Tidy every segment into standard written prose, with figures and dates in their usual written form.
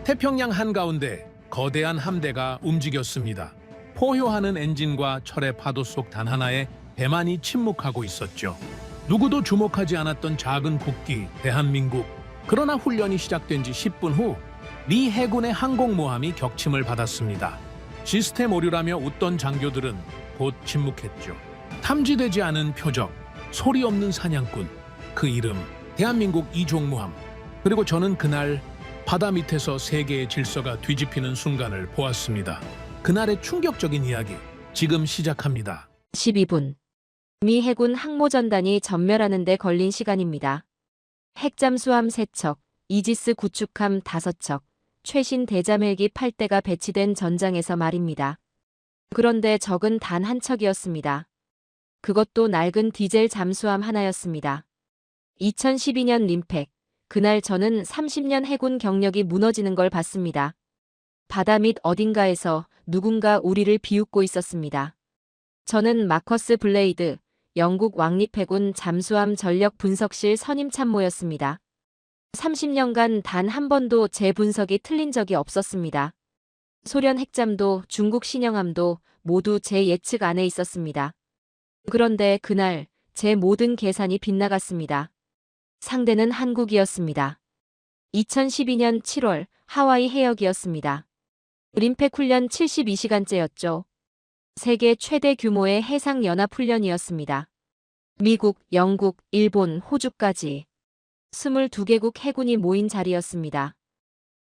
태평양 한가운데 거대한 함대가 움직였습니다. 포효하는 엔진과 철의 파도 속 단 하나의 배만이 침묵하고 있었죠. 누구도 주목하지 않았던 작은 국기 대한민국. 그러나 훈련이 시작된 지 10분 후 미 해군의 항공모함이 격침을 받았습니다. 시스템 오류라며 웃던 장교들은 곧 침묵했죠. 탐지되지 않은 표적, 소리 없는 사냥꾼, 그 이름 대한민국 이종무함. 그리고 저는 그날 바다 밑에서 세계의 질서가 뒤집히는 순간을 보았습니다. 그날의 충격적인 이야기 지금 시작합니다. 12분. 미 해군 항모전단이 전멸하는 데 걸린 시간입니다. 핵잠수함 3척, 이지스 구축함 5척, 최신 대잠헬기 8대가 배치된 전장에서 말입니다. 그런데 적은 단 한 척이었습니다. 그것도 낡은 디젤 잠수함 하나였습니다. 2012년 림팩. 그날 저는 30년 해군 경력이 무너지는 걸 봤습니다. 바다 밑 어딘가에서 누군가 우리를 비웃고 있었습니다. 저는 마커스 블레이드, 영국 왕립해군 잠수함 전력 분석실 선임 참모였습니다. 30년간 단 한 번도 제 분석이 틀린 적이 없었습니다. 소련 핵잠도 중국 신형함도 모두 제 예측 안에 있었습니다. 그런데 그날 제 모든 계산이 빗나갔습니다. 상대는 한국이었습니다. 2012년 7월 하와이 해역이었습니다. 림팩 훈련 72시간째였죠. 세계 최대 규모의 해상연합훈련이었습니다. 미국, 영국, 일본, 호주까지 22개국 해군이 모인 자리였습니다.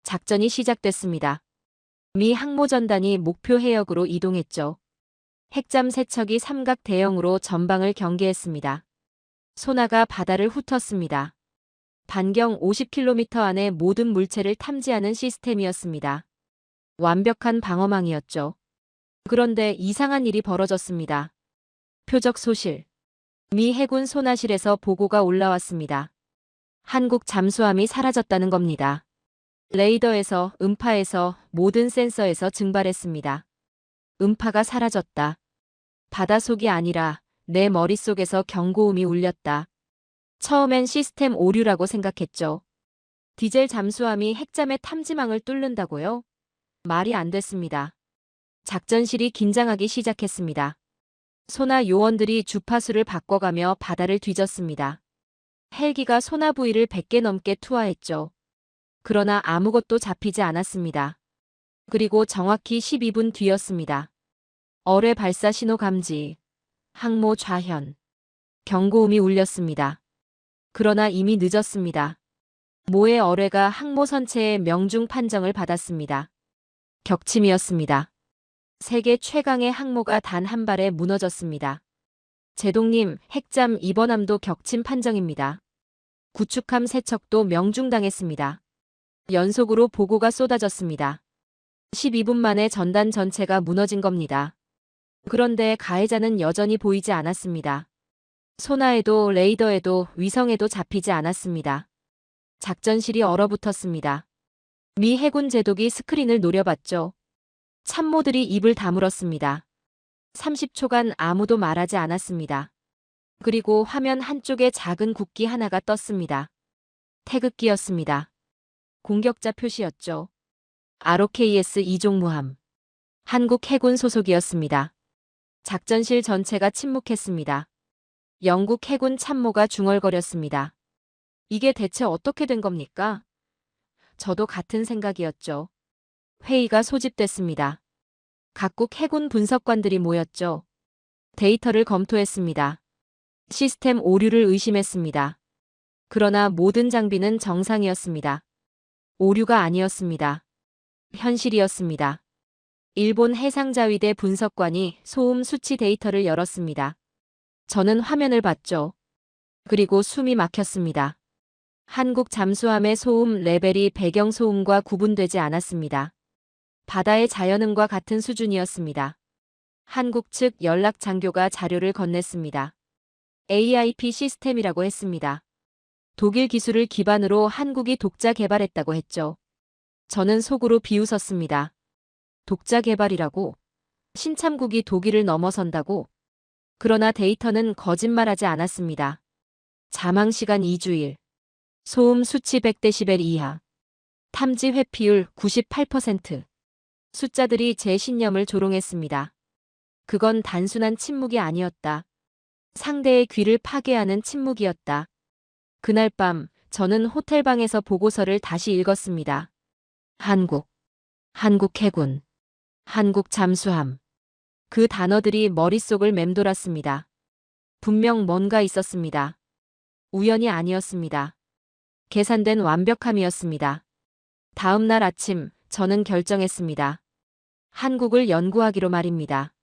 작전이 시작됐습니다. 미 항모전단이 목표 해역으로 이동했죠. 핵잠 3척이 삼각 대형으로 전방을 경계했습니다. 소나가 바다를 훑었습니다. 반경 50km 안에 모든 물체를 탐지하는 시스템이었습니다. 완벽한 방어망이었죠. 그런데 이상한 일이 벌어졌습니다. 표적 소실. 미 해군 소나실에서 보고가 올라왔습니다. 한국 잠수함이 사라졌다는 겁니다. 레이더에서, 음파에서, 모든 센서에서 증발했습니다. 음파가 사라졌다. 바닷속이 아니라 내 머릿속에서 경고음이 울렸다. 처음엔 시스템 오류라고 생각했죠. 디젤 잠수함이 핵잠의 탐지망을 뚫는다고요? 말이 안 됐습니다. 작전실이 긴장하기 시작했습니다. 소나 요원들이 주파수를 바꿔가며 바다를 뒤졌습니다. 헬기가 소나 부위를 100개 넘게 투하했죠. 그러나 아무것도 잡히지 않았습니다. 그리고 정확히 12분 뒤였습니다. 어뢰 발사 신호 감지. 항모 좌현. 경고음이 울렸습니다. 그러나 이미 늦었습니다. 모의 어뢰가 항모 선체의 명중 판정을 받았습니다. 격침이었습니다. 세계 최강의 항모가 단 한 발에 무너졌습니다. 제동님, 핵잠 2번함도 격침 판정입니다. 구축함 3척도 명중당했습니다. 연속으로 보고가 쏟아졌습니다. 12분 만에 전단 전체가 무너진 겁니다. 그런데 가해자는 여전히 보이지 않았습니다. 소나에도 레이더에도 위성에도 잡히지 않았습니다. 작전실이 얼어붙었습니다. 미 해군 제독이 스크린을 노려봤죠. 참모들이 입을 다물었습니다. 30초간 아무도 말하지 않았습니다. 그리고 화면 한쪽에 작은 국기 하나가 떴습니다. 태극기였습니다. 공격자 표시였죠. ROKS 이종무함. 한국 해군 소속이었습니다. 작전실 전체가 침묵했습니다. 영국 해군 참모가 중얼거렸습니다. 이게 대체 어떻게 된 겁니까? 저도 같은 생각이었죠. 회의가 소집됐습니다. 각국 해군 분석관들이 모였죠. 데이터를 검토했습니다. 시스템 오류를 의심했습니다. 그러나 모든 장비는 정상이었습니다. 오류가 아니었습니다. 현실이었습니다. 일본 해상자위대 분석관이 소음 수치 데이터를 열었습니다. 저는 화면을 봤죠. 그리고 숨이 막혔습니다. 한국 잠수함의 소음 레벨이 배경 소음과 구분되지 않았습니다. 바다의 자연음과 같은 수준이었습니다. 한국 측 연락 장교가 자료를 건넸습니다. AIP 시스템이라고 했습니다. 독일 기술을 기반으로 한국이 독자 개발했다고 했죠. 저는 속으로 비웃었습니다. 독자 개발이라고? 신참국이 독일을 넘어선다고? 그러나 데이터는 거짓말하지 않았습니다. 자망시간 2주일. 소음 수치 100데시벨 이하. 탐지 회피율 98%. 숫자들이 제 신념을 조롱했습니다. 그건 단순한 침묵이 아니었다. 상대의 귀를 파괴하는 침묵이었다. 그날 밤 저는 호텔방에서 보고서를 다시 읽었습니다. 한국, 한국 해군, 한국 잠수함. 그 단어들이 머릿속을 맴돌았습니다. 분명 뭔가 있었습니다. 우연이 아니었습니다. 계산된 완벽함이었습니다. 다음 날 아침 저는 결정했습니다. 한국을 연구하기로 말입니다.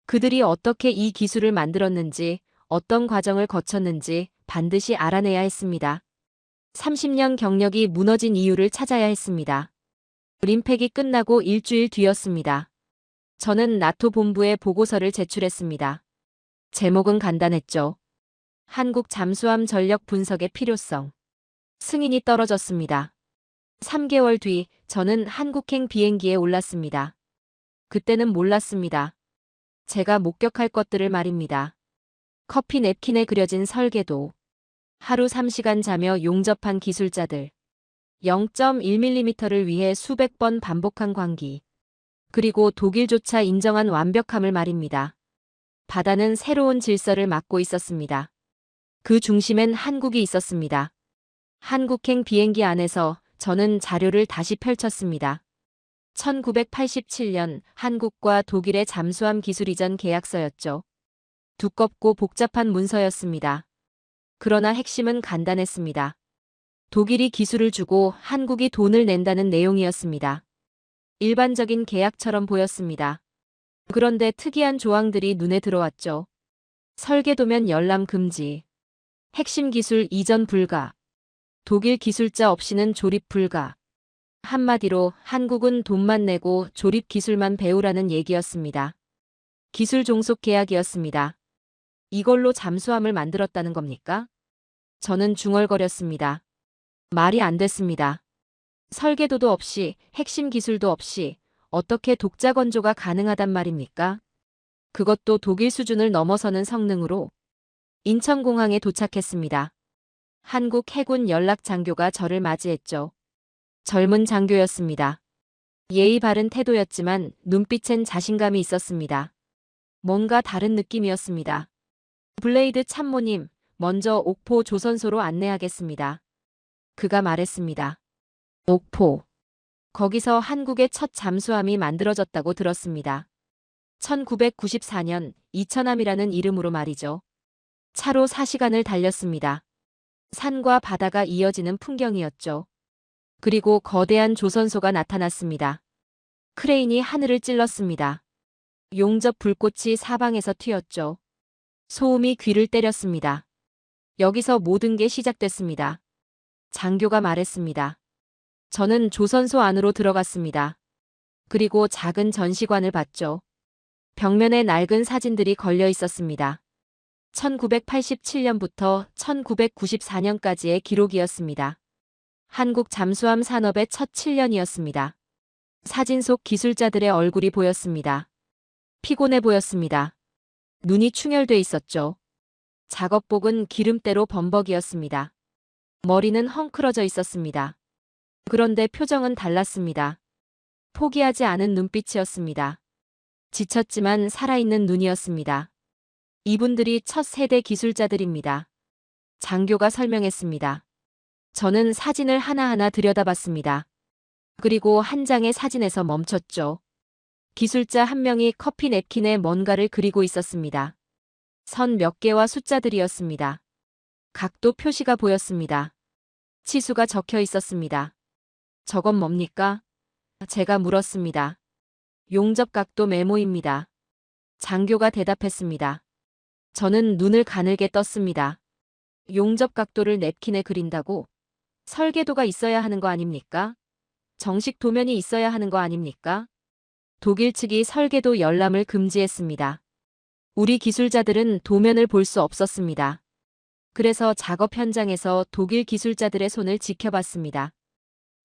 그들이 어떻게 이 기술을 만들었는지, 어떤 과정을 거쳤는지 반드시 알아내야 했습니다. 30년 경력이 무너진 이유를 찾아야 했습니다. 림팩이 끝나고 일주일 뒤였습니다. 저는 나토 본부에 보고서를 제출했습니다. 제목은 간단했죠. 한국 잠수함 전력 분석의 필요성. 승인이 떨어졌습니다. 3개월 뒤 저는 한국행 비행기에 올랐습니다. 그때는 몰랐습니다. 제가 목격할 것들을 말입니다. 커피 냅킨에 그려진 설계도. 하루 3시간 자며 용접한 기술자들. 0.1mm를 위해 수백 번 반복한 광기. 그리고 독일조차 인정한 완벽함을 말입니다. 바다는 새로운 질서를 맡고 있었습니다. 그 중심엔 한국이 있었습니다. 한국행 비행기 안에서 저는 자료를 다시 펼쳤습니다. 1987년 한국과 독일의 잠수함 기술 이전 계약서였죠. 두껍고 복잡한 문서였습니다. 그러나 핵심은 간단했습니다. 독일이 기술을 주고 한국이 돈을 낸다는 내용이었습니다. 일반적인 계약처럼 보였습니다. 그런데 특이한 조항들이 눈에 들어왔죠. 설계도면 열람 금지. 핵심 기술 이전 불가. 독일 기술자 없이는 조립 불가. 한마디로 한국은 돈만 내고 조립 기술만 배우라는 얘기였습니다. 기술 종속 계약이었습니다. 이걸로 잠수함을 만들었다는 겁니까? 저는 중얼거렸습니다. 말이 안 됐습니다. 설계도도 없이 핵심 기술도 없이 어떻게 독자 건조가 가능하단 말입니까? 그것도 독일 수준을 넘어서는 성능으로. 인천공항에 도착했습니다. 한국 해군 연락 장교가 저를 맞이했죠. 젊은 장교였습니다. 예의 바른 태도였지만 눈빛엔 자신감이 있었습니다. 뭔가 다른 느낌이었습니다. 블레이드 참모님, 먼저 옥포 조선소로 안내하겠습니다. 그가 말했습니다. 옥포. 거기서 한국의 첫 잠수함이 만들어졌다고 들었습니다. 1994년 이천함이라는 이름으로 말이죠. 차로 4시간을 달렸습니다. 산과 바다가 이어지는 풍경이었죠. 그리고 거대한 조선소가 나타났습니다. 크레인이 하늘을 찔렀습니다. 용접 불꽃이 사방에서 튀었죠. 소음이 귀를 때렸습니다. 여기서 모든 게 시작됐습니다. 장교가 말했습니다. 저는 조선소 안으로 들어갔습니다. 그리고 작은 전시관을 봤죠. 벽면에 낡은 사진들이 걸려 있었습니다. 1987년부터 1994년까지의 기록이었습니다. 한국 잠수함 산업의 첫 7년이었습니다. 사진 속 기술자들의 얼굴이 보였습니다. 피곤해 보였습니다. 눈이 충혈돼 있었죠. 작업복은 기름때로 범벅이었습니다. 머리는 헝클어져 있었습니다. 그런데 표정은 달랐습니다. 포기하지 않은 눈빛이었습니다. 지쳤지만 살아있는 눈이었습니다. 이분들이 첫 세대 기술자들입니다. 장교가 설명했습니다. 저는 사진을 하나하나 들여다봤습니다. 그리고 한 장의 사진에서 멈췄죠. 기술자 한 명이 커피 냅킨에 뭔가를 그리고 있었습니다. 선 몇 개와 숫자들이었습니다. 각도 표시가 보였습니다. 치수가 적혀 있었습니다. 저건 뭡니까? 제가 물었습니다. 용접 각도 메모입니다. 장교가 대답했습니다. 저는 눈을 가늘게 떴습니다. 용접 각도를 냅킨에 그린다고? 설계도가 있어야 하는 거 아닙니까? 정식 도면이 있어야 하는 거 아닙니까? 독일 측이 설계도 열람을 금지했습니다. 우리 기술자들은 도면을 볼 수 없었습니다. 그래서 작업 현장에서 독일 기술자들의 손을 지켜봤습니다.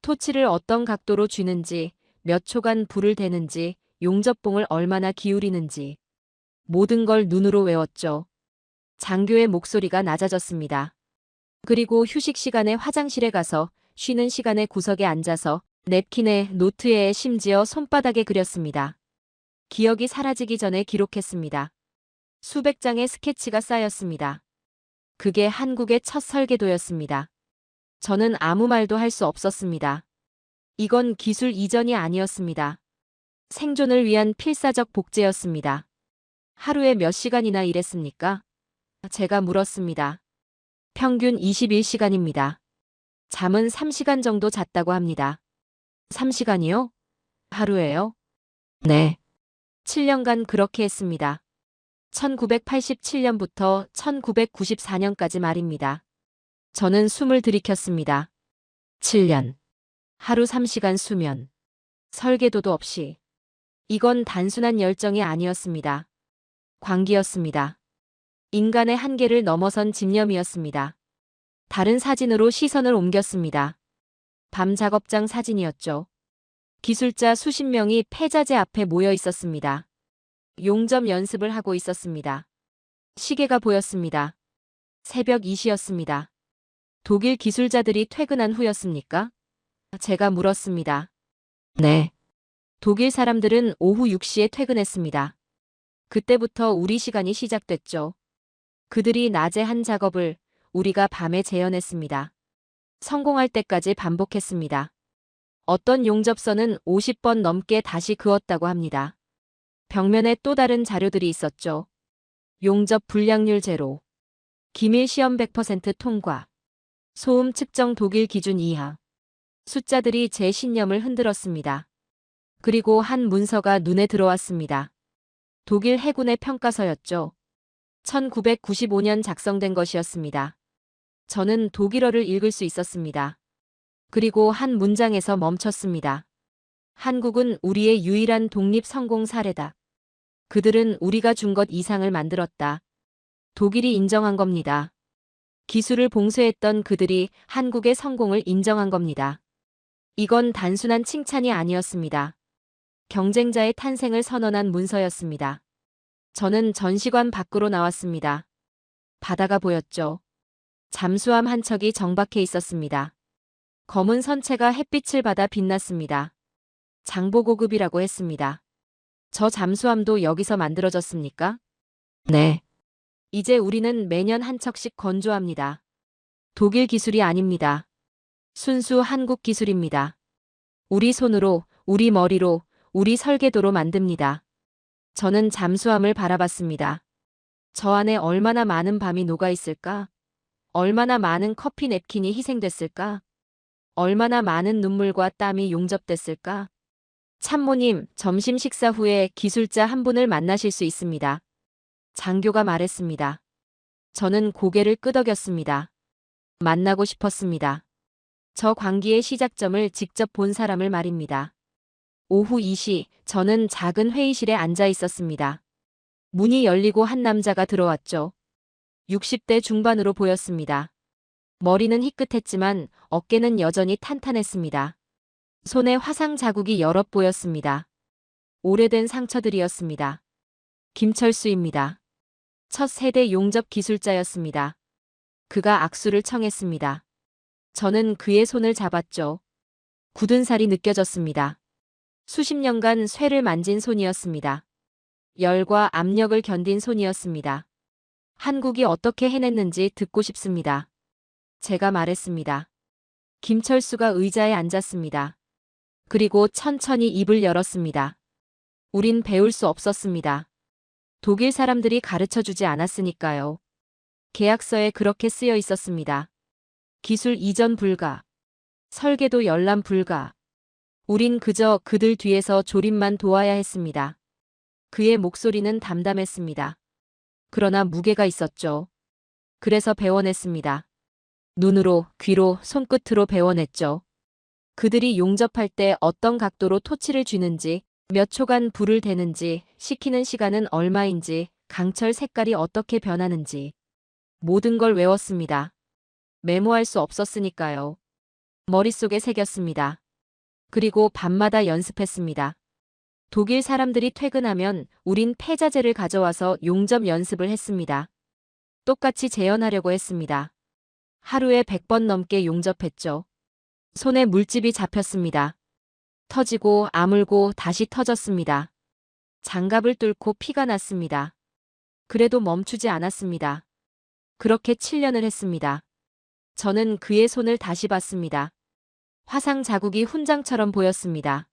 토치를 어떤 각도로 쥐는지, 몇 초간 불을 대는지, 용접봉을 얼마나 기울이는지. 모든 걸 눈으로 외웠죠. 장교의 목소리가 낮아졌습니다. 그리고 휴식 시간에 화장실에 가서 쉬는 시간에 구석에 앉아서 냅킨에, 노트에, 심지어 손바닥에 그렸습니다. 기억이 사라지기 전에 기록했습니다. 수백 장의 스케치가 쌓였습니다. 그게 한국의 첫 설계도였습니다. 저는 아무 말도 할 수 없었습니다. 이건 기술 이전이 아니었습니다. 생존을 위한 필사적 복제였습니다. 하루에 몇 시간이나 일했습니까? 제가 물었습니다. 평균 21시간입니다. 잠은 3시간 정도 잤다고 합니다. 3시간이요? 하루에요? 네. 7년간 그렇게 했습니다. 1987년부터 1994년까지 말입니다. 저는 숨을 들이켰습니다. 7년. 하루 3시간 수면. 설계도도 없이. 이건 단순한 열정이 아니었습니다. 광기였습니다. 인간의 한계를 넘어선 집념이었습니다. 다른 사진으로 시선을 옮겼습니다. 밤 작업장 사진이었죠. 기술자 수십 명이 폐자재 앞에 모여 있었습니다. 용접 연습을 하고 있었습니다. 시계가 보였습니다. 새벽 2시였습니다. 독일 기술자들이 퇴근한 후였습니까? 제가 물었습니다. 네. 독일 사람들은 오후 6시에 퇴근했습니다. 그때부터 우리 시간이 시작됐죠. 그들이 낮에 한 작업을 우리가 밤에 재현했습니다. 성공할 때까지 반복했습니다. 어떤 용접선은 50번 넘게 다시 그었다고 합니다. 벽면에 또 다른 자료들이 있었죠. 용접 불량률 제로, 기밀 시험 100% 통과, 소음 측정 독일 기준 이하. 숫자들이 제 신념을 흔들었습니다. 그리고 한 문서가 눈에 들어왔습니다. 독일 해군의 평가서였죠. 1995년 작성된 것이었습니다. 저는 독일어를 읽을 수 있었습니다. 그리고 한 문장에서 멈췄습니다. 한국은 우리의 유일한 독립 성공 사례다. 그들은 우리가 준 것 이상을 만들었다. 독일이 인정한 겁니다. 기술을 봉쇄했던 그들이 한국의 성공을 인정한 겁니다. 이건 단순한 칭찬이 아니었습니다. 경쟁자의 탄생을 선언한 문서였습니다. 저는 전시관 밖으로 나왔습니다. 바다가 보였죠. 잠수함 한 척이 정박해 있었습니다. 검은 선체가 햇빛을 받아 빛났습니다. 장보고급이라고 했습니다. 저 잠수함도 여기서 만들어졌습니까? 네. 이제 우리는 매년 한 척씩 건조합니다. 독일 기술이 아닙니다. 순수 한국 기술입니다. 우리 손으로, 우리 머리로, 우리 설계도로 만듭니다. 저는 잠수함을 바라봤습니다. 저 안에 얼마나 많은 밤이 녹아 있을까? 얼마나 많은 커피 냅킨이 희생됐을까? 얼마나 많은 눈물과 땀이 용접됐을까? 참모님, 점심 식사 후에 기술자 한 분을 만나실 수 있습니다. 장교가 말했습니다. 저는 고개를 끄덕였습니다. 만나고 싶었습니다. 저 광기의 시작점을 직접 본 사람을 말입니다. 오후 2시, 저는 작은 회의실에 앉아 있었습니다. 문이 열리고 한 남자가 들어왔죠. 60대 중반으로 보였습니다. 머리는 희끗했지만 어깨는 여전히 탄탄했습니다. 손에 화상 자국이 여러 보였습니다. 오래된 상처들이었습니다. 김철수입니다. 첫 세대 용접 기술자였습니다. 그가 악수를 청했습니다. 저는 그의 손을 잡았죠. 굳은 살이 느껴졌습니다. 수십 년간 쇠를 만진 손이었습니다. 열과 압력을 견딘 손이었습니다. 한국이 어떻게 해냈는지 듣고 싶습니다. 제가 말했습니다. 김철수가 의자에 앉았습니다. 그리고 천천히 입을 열었습니다. 우린 배울 수 없었습니다. 독일 사람들이 가르쳐주지 않았으니까요. 계약서에 그렇게 쓰여 있었습니다. 기술 이전 불가. 설계도 열람 불가. 우린 그저 그들 뒤에서 조립만 도와야 했습니다. 그의 목소리는 담담했습니다. 그러나 무게가 있었죠. 그래서 배워냈습니다. 눈으로, 귀로, 손끝으로 배워냈죠. 그들이 용접할 때 어떤 각도로 토치를 쥐는지, 몇 초간 불을 대는지, 식히는 시간은 얼마인지, 강철 색깔이 어떻게 변하는지. 모든 걸 외웠습니다. 메모할 수 없었으니까요. 머릿속에 새겼습니다. 그리고 밤마다 연습했습니다. 독일 사람들이 퇴근하면 우린 폐자재를 가져와서 용접 연습을 했습니다. 똑같이 재현하려고 했습니다. 하루에 100번 넘게 용접했죠. 손에 물집이 잡혔습니다. 터지고 아물고 다시 터졌습니다. 장갑을 뚫고 피가 났습니다. 그래도 멈추지 않았습니다. 그렇게 7년을 했습니다. 저는 그의 손을 다시 봤습니다. 화상 자국이 훈장처럼 보였습니다.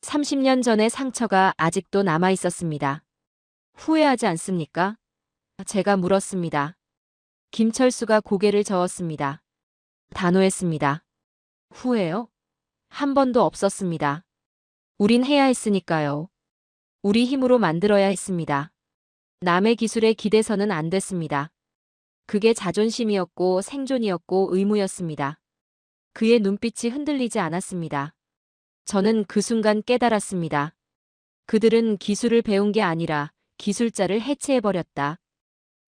30년 전의 상처가 아직도 남아 있었습니다. 후회하지 않습니까? 제가 물었습니다. 김철수가 고개를 저었습니다. 단호했습니다. 후회요? 한 번도 없었습니다. 우린 해야 했으니까요. 우리 힘으로 만들어야 했습니다. 남의 기술에 기대서는 안 됐습니다. 그게 자존심이었고 생존이었고 의무였습니다. 그의 눈빛이 흔들리지 않았습니다. 저는 그 순간 깨달았습니다. 그들은 기술을 배운 게 아니라 기술자를 해체해버렸다.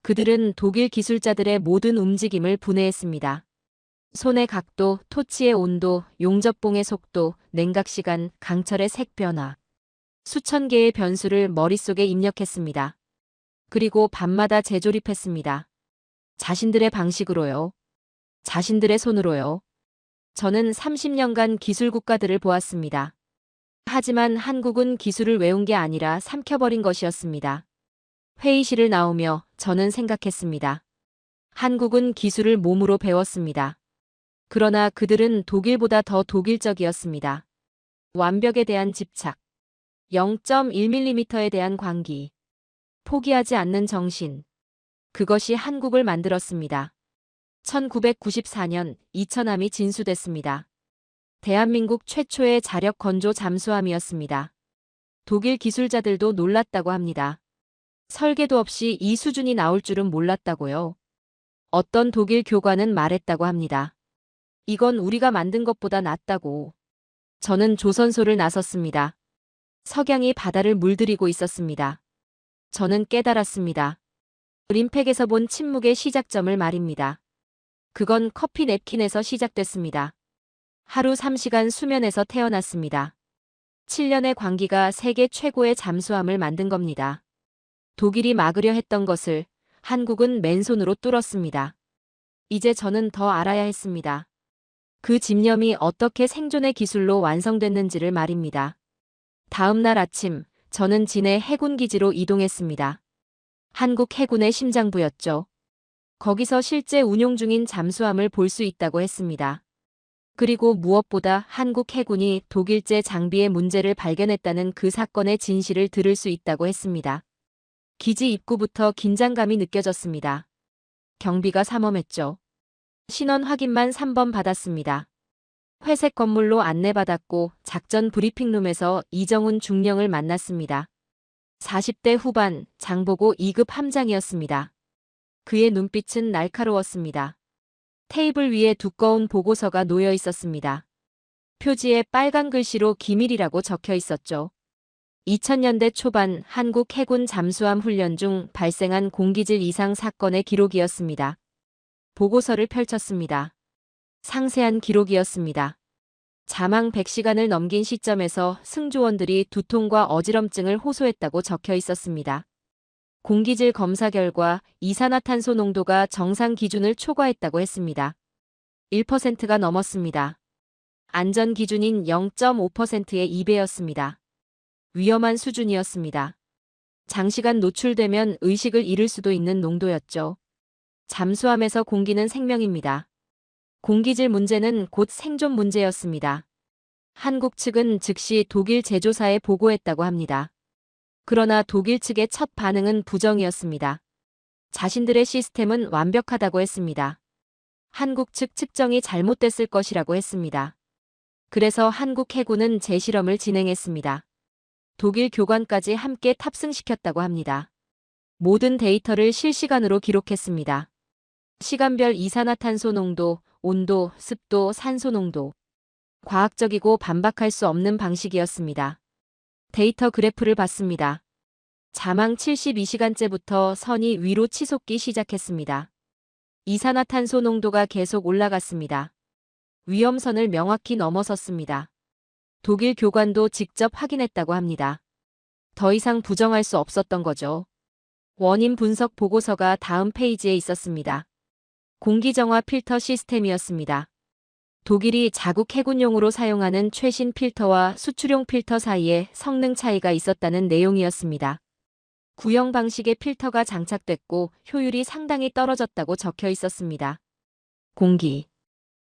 그들은 독일 기술자들의 모든 움직임을 분해했습니다. 손의 각도, 토치의 온도, 용접봉의 속도, 냉각시간, 강철의 색 변화. 수천 개의 변수를 머릿속에 입력했습니다. 그리고 밤마다 재조립했습니다. 자신들의 방식으로요. 자신들의 손으로요. 저는 30년간 기술 국가들을 보았습니다. 하지만 한국은 기술을 외운 게 아니라 삼켜버린 것이었습니다. 회의실을 나오며 저는 생각했습니다. 한국은 기술을 몸으로 배웠습니다. 그러나 그들은 독일보다 더 독일적이었습니다. 완벽에 대한 집착, 0.1mm에 대한 광기, 포기하지 않는 정신. 그것이 한국을 만들었습니다. 1994년 이천함이 진수됐습니다. 대한민국 최초의 자력 건조 잠수함이었습니다. 독일 기술자들도 놀랐다고 합니다. 설계도 없이 이 수준이 나올 줄은 몰랐다고요. 어떤 독일 교관은 말했다고 합니다. 이건 우리가 만든 것보다 낫다고. 저는 조선소를 나섰습니다. 석양이 바다를 물들이고 있었습니다. 저는 깨달았습니다. 림팩에서 본 침묵의 시작점을 말입니다. 그건 커피 냅킨에서 시작됐습니다. 하루 3시간 수면에서 태어났습니다. 7년의 광기가 세계 최고의 잠수함을 만든 겁니다. 독일이 막으려 했던 것을 한국은 맨손으로 뚫었습니다. 이제 저는 더 알아야 했습니다. 그 집념이 어떻게 생존의 기술로 완성됐는지를 말입니다. 다음 날 아침, 저는 진해 해군기지로 이동했습니다. 한국 해군의 심장부였죠. 거기서 실제 운용 중인 잠수함을 볼 수 있다고 했습니다. 그리고 무엇보다 한국 해군이 독일제 장비의 문제를 발견했다는 그 사건의 진실을 들을 수 있다고 했습니다. 기지 입구부터 긴장감이 느껴졌습니다. 경비가 삼엄했죠. 신원 확인만 3번 받았습니다. 회색 건물로 안내받았고 작전 브리핑룸에서 이정훈 중령을 만났습니다. 40대 후반 장보고 2급 함장이었습니다. 그의 눈빛은 날카로웠습니다. 테이블 위에 두꺼운 보고서가 놓여 있었습니다. 표지에 빨간 글씨로 기밀이라고 적혀 있었죠. 2000년대 초반 한국 해군 잠수함 훈련 중 발생한 공기질 이상 사건의 기록이었습니다. 보고서를 펼쳤습니다. 상세한 기록이었습니다. 자망 100시간을 넘긴 시점에서 승조원들이 두통과 어지럼증을 호소했다고 적혀 있었습니다. 공기질 검사 결과 이산화탄소 농도가 정상 기준을 초과했다고 했습니다. 1%가 넘었습니다. 안전 기준인 0.5%의 2배였습니다. 위험한 수준이었습니다. 장시간 노출되면 의식을 잃을 수도 있는 농도였죠. 잠수함에서 공기는 생명입니다. 공기질 문제는 곧 생존 문제였습니다. 한국 측은 즉시 독일 제조사에 보고했다고 합니다. 그러나 독일 측의 첫 반응은 부정이었습니다. 자신들의 시스템은 완벽하다고 했습니다. 한국 측 측정이 잘못됐을 것이라고 했습니다. 그래서 한국 해군은 재실험을 진행했습니다. 독일 교관까지 함께 탑승시켰다고 합니다. 모든 데이터를 실시간으로 기록했습니다. 시간별 이산화탄소 농도, 온도, 습도, 산소 농도. 과학적이고 반박할 수 없는 방식이었습니다. 데이터 그래프를 봤습니다. 자망 72시간째부터 선이 위로 치솟기 시작했습니다. 이산화탄소 농도가 계속 올라갔습니다. 위험선을 명확히 넘어섰습니다. 독일 교관도 직접 확인했다고 합니다. 더 이상 부정할 수 없었던 거죠. 원인 분석 보고서가 다음 페이지에 있었습니다. 공기정화 필터 시스템이었습니다. 독일이 자국 해군용으로 사용하는 최신 필터와 수출용 필터 사이에 성능 차이가 있었다는 내용이었습니다. 구형 방식의 필터가 장착됐고 효율이 상당히 떨어졌다고 적혀 있었습니다. 공기.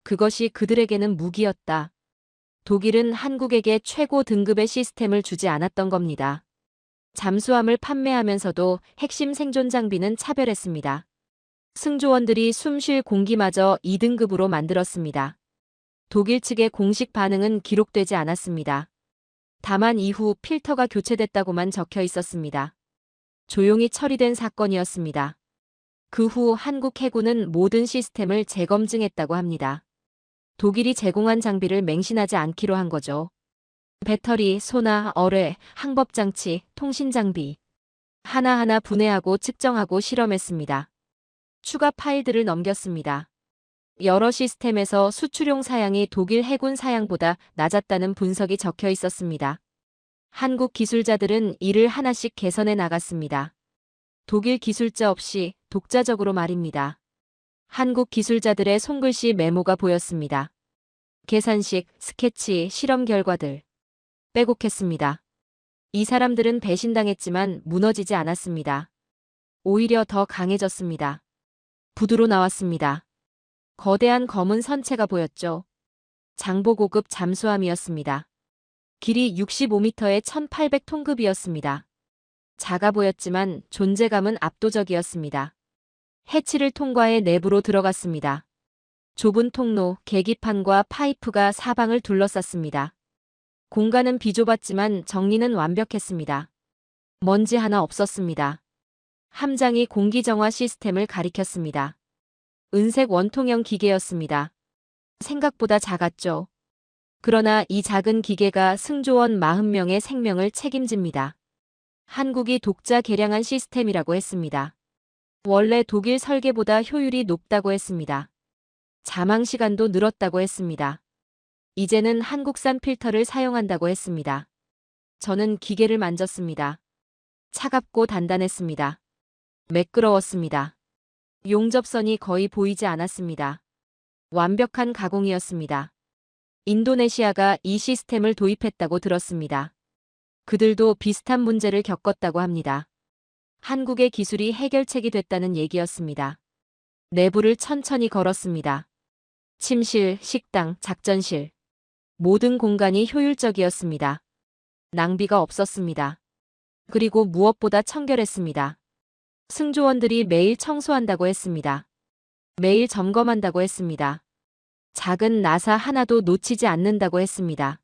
그것이 그들에게는 무기였다. 독일은 한국에게 최고 등급의 시스템을 주지 않았던 겁니다. 잠수함을 판매하면서도 핵심 생존 장비는 차별했습니다. 승조원들이 숨 쉴 공기마저 2등급으로 만들었습니다. 독일 측의 공식 반응은 기록되지 않았습니다. 다만 이후 필터가 교체됐다고만 적혀 있었습니다. 조용히 처리된 사건이었습니다. 그 후 한국 해군은 모든 시스템을 재검증했다고 합니다. 독일이 제공한 장비를 맹신하지 않기로 한 거죠. 배터리, 소나, 어뢰, 항법장치, 통신장비. 하나하나 분해하고 측정하고 실험했습니다. 추가 파일들을 넘겼습니다. 여러 시스템에서 수출용 사양이 독일 해군 사양보다 낮았다는 분석이 적혀 있었습니다. 한국 기술자들은 이를 하나씩 개선해 나갔습니다. 독일 기술자 없이 독자적으로 말입니다. 한국 기술자들의 손글씨 메모가 보였습니다. 계산식, 스케치, 실험 결과들. 빼곡했습니다. 이 사람들은 배신당했지만 무너지지 않았습니다. 오히려 더 강해졌습니다. 부두로 나왔습니다. 거대한 검은 선체가 보였죠. 장보고급 잠수함이었습니다. 길이 65m에 1800톤급이었습니다. 작아 보였지만 존재감은 압도적이었습니다. 해치를 통과해 내부로 들어갔습니다. 좁은 통로, 계기판과 파이프가 사방을 둘러쌌습니다. 공간은 비좁았지만 정리는 완벽했습니다. 먼지 하나 없었습니다. 함장이 공기정화 시스템을 가리켰습니다. 은색 원통형 기계였습니다. 생각보다 작았죠. 그러나 이 작은 기계가 승조원 40명의 생명을 책임집니다. 한국이 독자 개량한 시스템이라고 했습니다. 원래 독일 설계보다 효율이 높다고 했습니다. 자망 시간도 늘었다고 했습니다. 이제는 한국산 필터를 사용한다고 했습니다. 저는 기계를 만졌습니다. 차갑고 단단했습니다. 매끄러웠습니다. 용접선이 거의 보이지 않았습니다. 완벽한 가공이었습니다. 인도네시아가 이 시스템을 도입했다고 들었습니다. 그들도 비슷한 문제를 겪었다고 합니다. 한국의 기술이 해결책이 됐다는 얘기였습니다. 내부를 천천히 걸었습니다. 침실, 식당, 작전실. 모든 공간이 효율적이었습니다. 낭비가 없었습니다. 그리고 무엇보다 청결했습니다. 승조원들이 매일 청소한다고 했습니다. 매일 점검한다고 했습니다. 작은 나사 하나도 놓치지 않는다고 했습니다.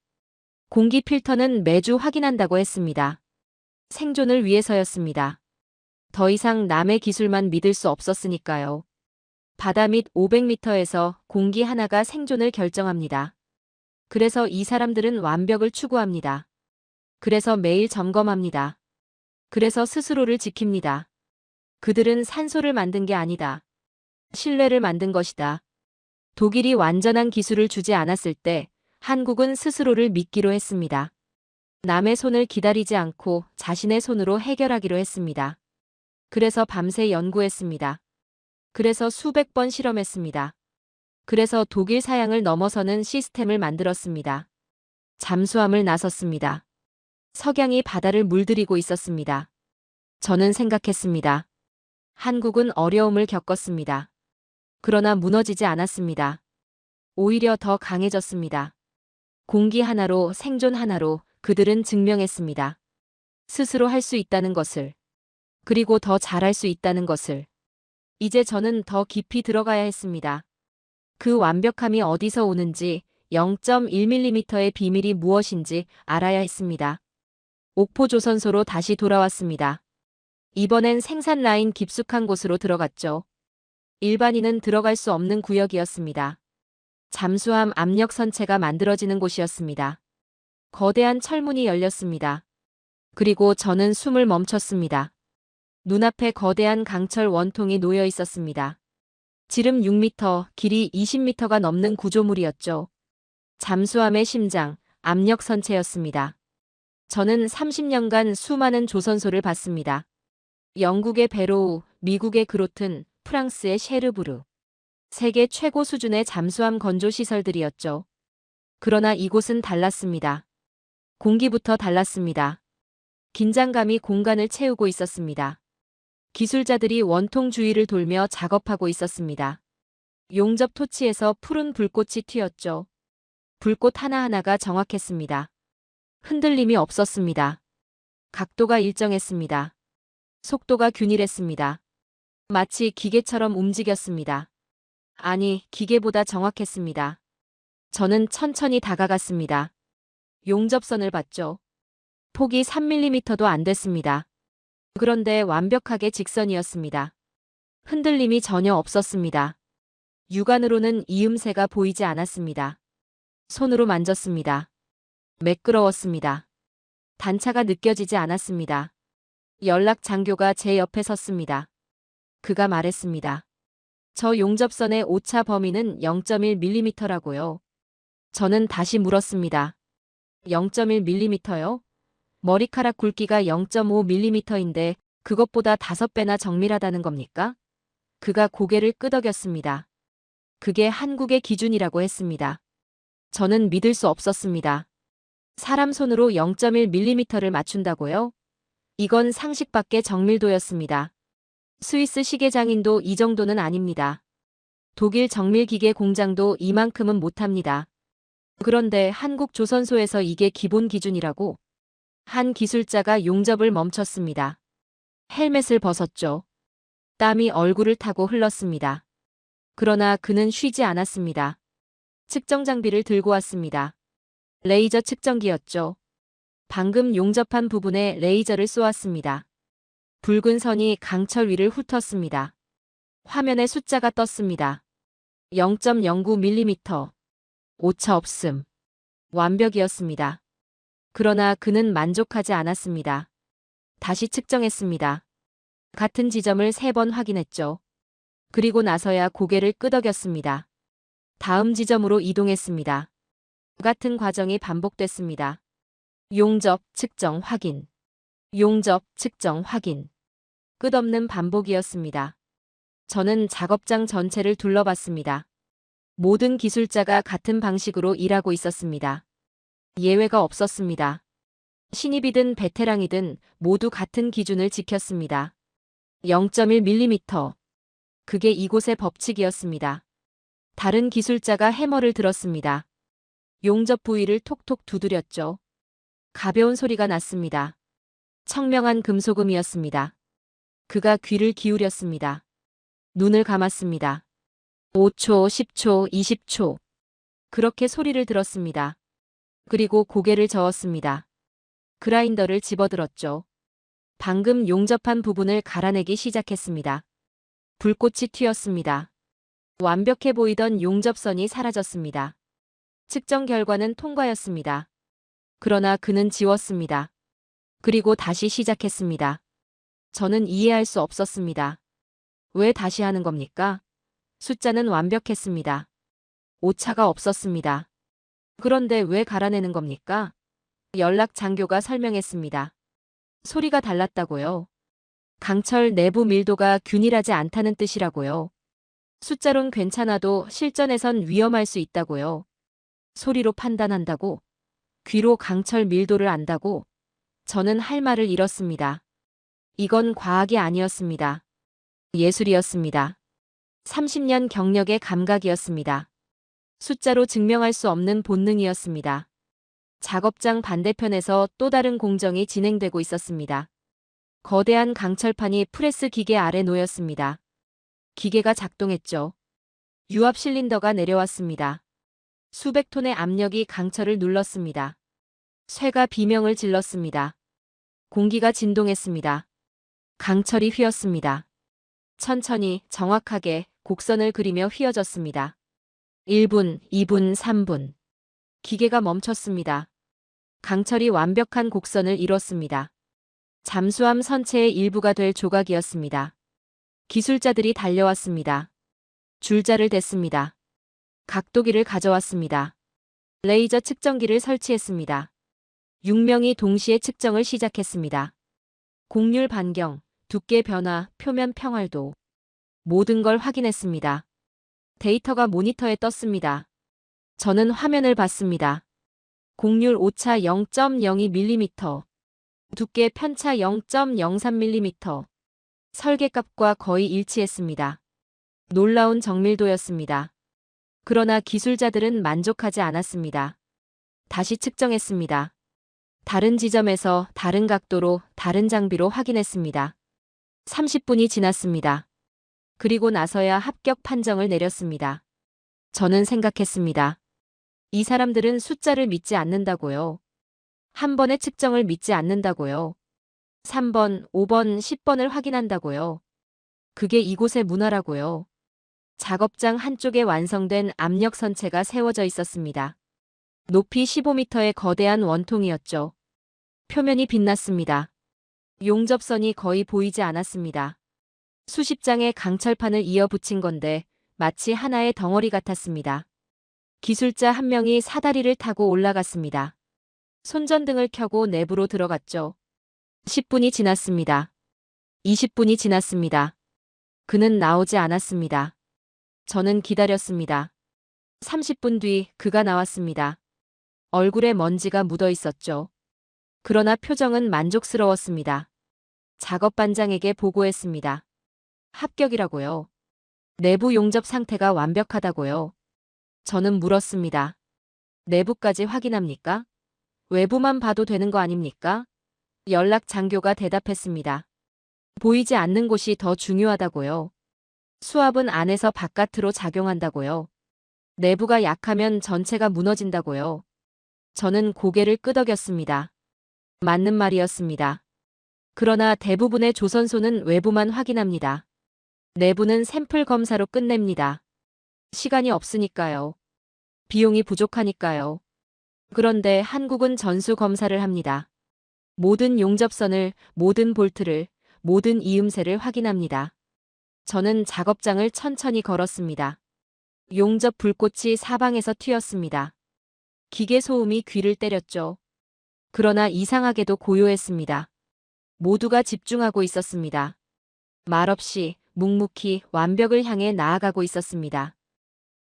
공기 필터는 매주 확인한다고 했습니다. 생존을 위해서였습니다. 더 이상 남의 기술만 믿을 수 없었으니까요. 바다 밑 500m에서 공기 하나가 생존을 결정합니다. 그래서 이 사람들은 완벽을 추구합니다. 그래서 매일 점검합니다. 그래서 스스로를 지킵니다. 그들은 산소를 만든 게 아니다. 신뢰를 만든 것이다. 독일이 완전한 기술을 주지 않았을 때 한국은 스스로를 믿기로 했습니다. 남의 손을 기다리지 않고 자신의 손으로 해결하기로 했습니다. 그래서 밤새 연구했습니다. 그래서 수백 번 실험했습니다. 그래서 독일 사양을 넘어서는 시스템을 만들었습니다. 잠수함을 나섰습니다. 석양이 바다를 물들이고 있었습니다. 저는 생각했습니다. 한국은 어려움을 겪었습니다. 그러나 무너지지 않았습니다. 오히려 더 강해졌습니다. 공기 하나로, 생존 하나로 그들은 증명했습니다. 스스로 할 수 있다는 것을. 그리고 더 잘할 수 있다는 것을. 이제 저는 더 깊이 들어가야 했습니다. 그 완벽함이 어디서 오는지, 0.1mm의 비밀이 무엇인지 알아야 했습니다. 옥포조선소로 다시 돌아왔습니다. 이번엔 생산 라인 깊숙한 곳으로 들어갔죠. 일반인은 들어갈 수 없는 구역이었습니다. 잠수함 압력 선체가 만들어지는 곳이었습니다. 거대한 철문이 열렸습니다. 그리고 저는 숨을 멈췄습니다. 눈앞에 거대한 강철 원통이 놓여 있었습니다. 지름 6m, 길이 20m가 넘는 구조물이었죠. 잠수함의 심장, 압력 선체였습니다. 저는 30년간 수많은 조선소를 봤습니다. 영국의 베로우, 미국의 그로튼, 프랑스의 셰르부르. 세계 최고 수준의 잠수함 건조 시설들이었죠. 그러나 이곳은 달랐습니다. 공기부터 달랐습니다. 긴장감이 공간을 채우고 있었습니다. 기술자들이 원통 주위를 돌며 작업하고 있었습니다. 용접 토치에서 푸른 불꽃이 튀었죠. 불꽃 하나하나가 정확했습니다. 흔들림이 없었습니다. 각도가 일정했습니다. 속도가 균일했습니다. 마치 기계처럼 움직였습니다. 아니, 기계보다 정확했습니다. 저는 천천히 다가갔습니다. 용접선을 봤죠. 폭이 3mm도 안 됐습니다. 그런데 완벽하게 직선이었습니다. 흔들림이 전혀 없었습니다. 육안으로는 이음새가 보이지 않았습니다. 손으로 만졌습니다. 매끄러웠습니다. 단차가 느껴지지 않았습니다. 연락 장교가 제 옆에 섰습니다. 그가 말했습니다. 저 용접선의 오차 범위는 0.1mm라고요. 저는 다시 물었습니다. 0.1mm요? 머리카락 굵기가 0.5mm인데 그것보다 5배나 정밀하다는 겁니까? 그가 고개를 끄덕였습니다. 그게 한국의 기준이라고 했습니다. 저는 믿을 수 없었습니다. 사람 손으로 0.1mm를 맞춘다고요? 이건 상식 밖의 정밀도였습니다. 스위스 시계장인도 이 정도는 아닙니다. 독일 정밀기계 공장도 이만큼은 못합니다. 그런데 한국 조선소에서 이게 기본 기준이라고? 한 기술자가 용접을 멈췄습니다. 헬멧을 벗었죠. 땀이 얼굴을 타고 흘렀습니다. 그러나 그는 쉬지 않았습니다. 측정 장비를 들고 왔습니다. 레이저 측정기였죠. 방금 용접한 부분에 레이저를 쏘았습니다. 붉은 선이 강철 위를 훑었습니다. 화면에 숫자가 떴습니다. 0.09mm. 오차 없음. 완벽이었습니다. 그러나 그는 만족하지 않았습니다. 다시 측정했습니다. 같은 지점을 3번 확인했죠. 그리고 나서야 고개를 끄덕였습니다. 다음 지점으로 이동했습니다. 같은 과정이 반복됐습니다. 용접, 측정, 확인. 용접, 측정, 확인. 끝없는 반복이었습니다. 저는 작업장 전체를 둘러봤습니다. 모든 기술자가 같은 방식으로 일하고 있었습니다. 예외가 없었습니다. 신입이든 베테랑이든 모두 같은 기준을 지켰습니다. 0.1mm. 그게 이곳의 법칙이었습니다. 다른 기술자가 해머를 들었습니다. 용접 부위를 톡톡 두드렸죠. 가벼운 소리가 났습니다. 청명한 금소금이었습니다. 그가 귀를 기울였습니다. 눈을 감았습니다. 5초, 10초, 20초. 그렇게 소리를 들었습니다. 그리고 고개를 저었습니다. 그라인더를 집어들었죠. 방금 용접한 부분을 갈아내기 시작했습니다. 불꽃이 튀었습니다. 완벽해 보이던 용접선이 사라졌습니다. 측정 결과는 통과였습니다. 그러나 그는 지웠습니다. 그리고 다시 시작했습니다. 저는 이해할 수 없었습니다. 왜 다시 하는 겁니까? 숫자는 완벽했습니다. 오차가 없었습니다. 그런데 왜 갈아내는 겁니까? 연락 장교가 설명했습니다. 소리가 달랐다고요. 강철 내부 밀도가 균일하지 않다는 뜻이라고요. 숫자론 괜찮아도 실전에선 위험할 수 있다고요. 소리로 판단한다고? 귀로 강철 밀도를 안다고? 저는 할 말을 잃었습니다. 이건 과학이 아니었습니다. 예술이었습니다. 30년 경력의 감각이었습니다. 숫자로 증명할 수 없는 본능이었습니다. 작업장 반대편에서 또 다른 공정이 진행되고 있었습니다. 거대한 강철판이 프레스 기계 아래 놓였습니다. 기계가 작동했죠. 유압 실린더가 내려왔습니다. 수백 톤의 압력이 강철을 눌렀습니다. 쇠가 비명을 질렀습니다. 공기가 진동했습니다. 강철이 휘었습니다. 천천히 정확하게 곡선을 그리며 휘어졌습니다. 1분, 2분, 3분. 기계가 멈췄습니다. 강철이 완벽한 곡선을 이뤘습니다. 잠수함 선체의 일부가 될 조각이었습니다. 기술자들이 달려왔습니다. 줄자를 댔습니다. 각도기를 가져왔습니다. 레이저 측정기를 설치했습니다. 6명이 동시에 측정을 시작했습니다. 곡률 반경, 두께 변화, 표면 평활도. 모든 걸 확인했습니다. 데이터가 모니터에 떴습니다. 저는 화면을 봤습니다. 곡률 오차 0.02mm, 두께 편차 0.03mm, 설계값과 거의 일치했습니다. 놀라운 정밀도였습니다. 그러나 기술자들은 만족하지 않았습니다. 다시 측정했습니다. 다른 지점에서 다른 각도로 다른 장비로 확인했습니다. 30분이 지났습니다. 그리고 나서야 합격 판정을 내렸습니다. 저는 생각했습니다. 이 사람들은 숫자를 믿지 않는다고요. 한 번의 측정을 믿지 않는다고요. 3번, 5번, 10번을 확인한다고요. 그게 이곳의 문화라고요. 작업장 한쪽에 완성된 압력 선체가 세워져 있었습니다. 높이 15m의 거대한 원통이었죠. 표면이 빛났습니다. 용접선이 거의 보이지 않았습니다. 수십 장의 강철판을 이어 붙인 건데 마치 하나의 덩어리 같았습니다. 기술자 한 명이 사다리를 타고 올라갔습니다. 손전등을 켜고 내부로 들어갔죠. 10분이 지났습니다. 20분이 지났습니다. 그는 나오지 않았습니다. 저는 기다렸습니다. 30분 뒤 그가 나왔습니다. 얼굴에 먼지가 묻어 있었죠. 그러나 표정은 만족스러웠습니다. 작업반장에게 보고했습니다. 합격이라고요. 내부 용접 상태가 완벽하다고요. 저는 물었습니다. 내부까지 확인합니까? 외부만 봐도 되는 거 아닙니까? 연락 장교가 대답했습니다. 보이지 않는 곳이 더 중요하다고요. 수압은 안에서 바깥으로 작용한다고요. 내부가 약하면 전체가 무너진다고요. 저는 고개를 끄덕였습니다. 맞는 말이었습니다. 그러나 대부분의 조선소는 외부만 확인합니다. 내부는 샘플 검사로 끝냅니다. 시간이 없으니까요. 비용이 부족하니까요. 그런데 한국은 전수 검사를 합니다. 모든 용접선을, 모든 볼트를, 모든 이음새를 확인합니다. 저는 작업장을 천천히 걸었습니다. 용접 불꽃이 사방에서 튀었습니다. 기계 소음이 귀를 때렸죠. 그러나 이상하게도 고요했습니다. 모두가 집중하고 있었습니다. 말없이 묵묵히 완벽을 향해 나아가고 있었습니다.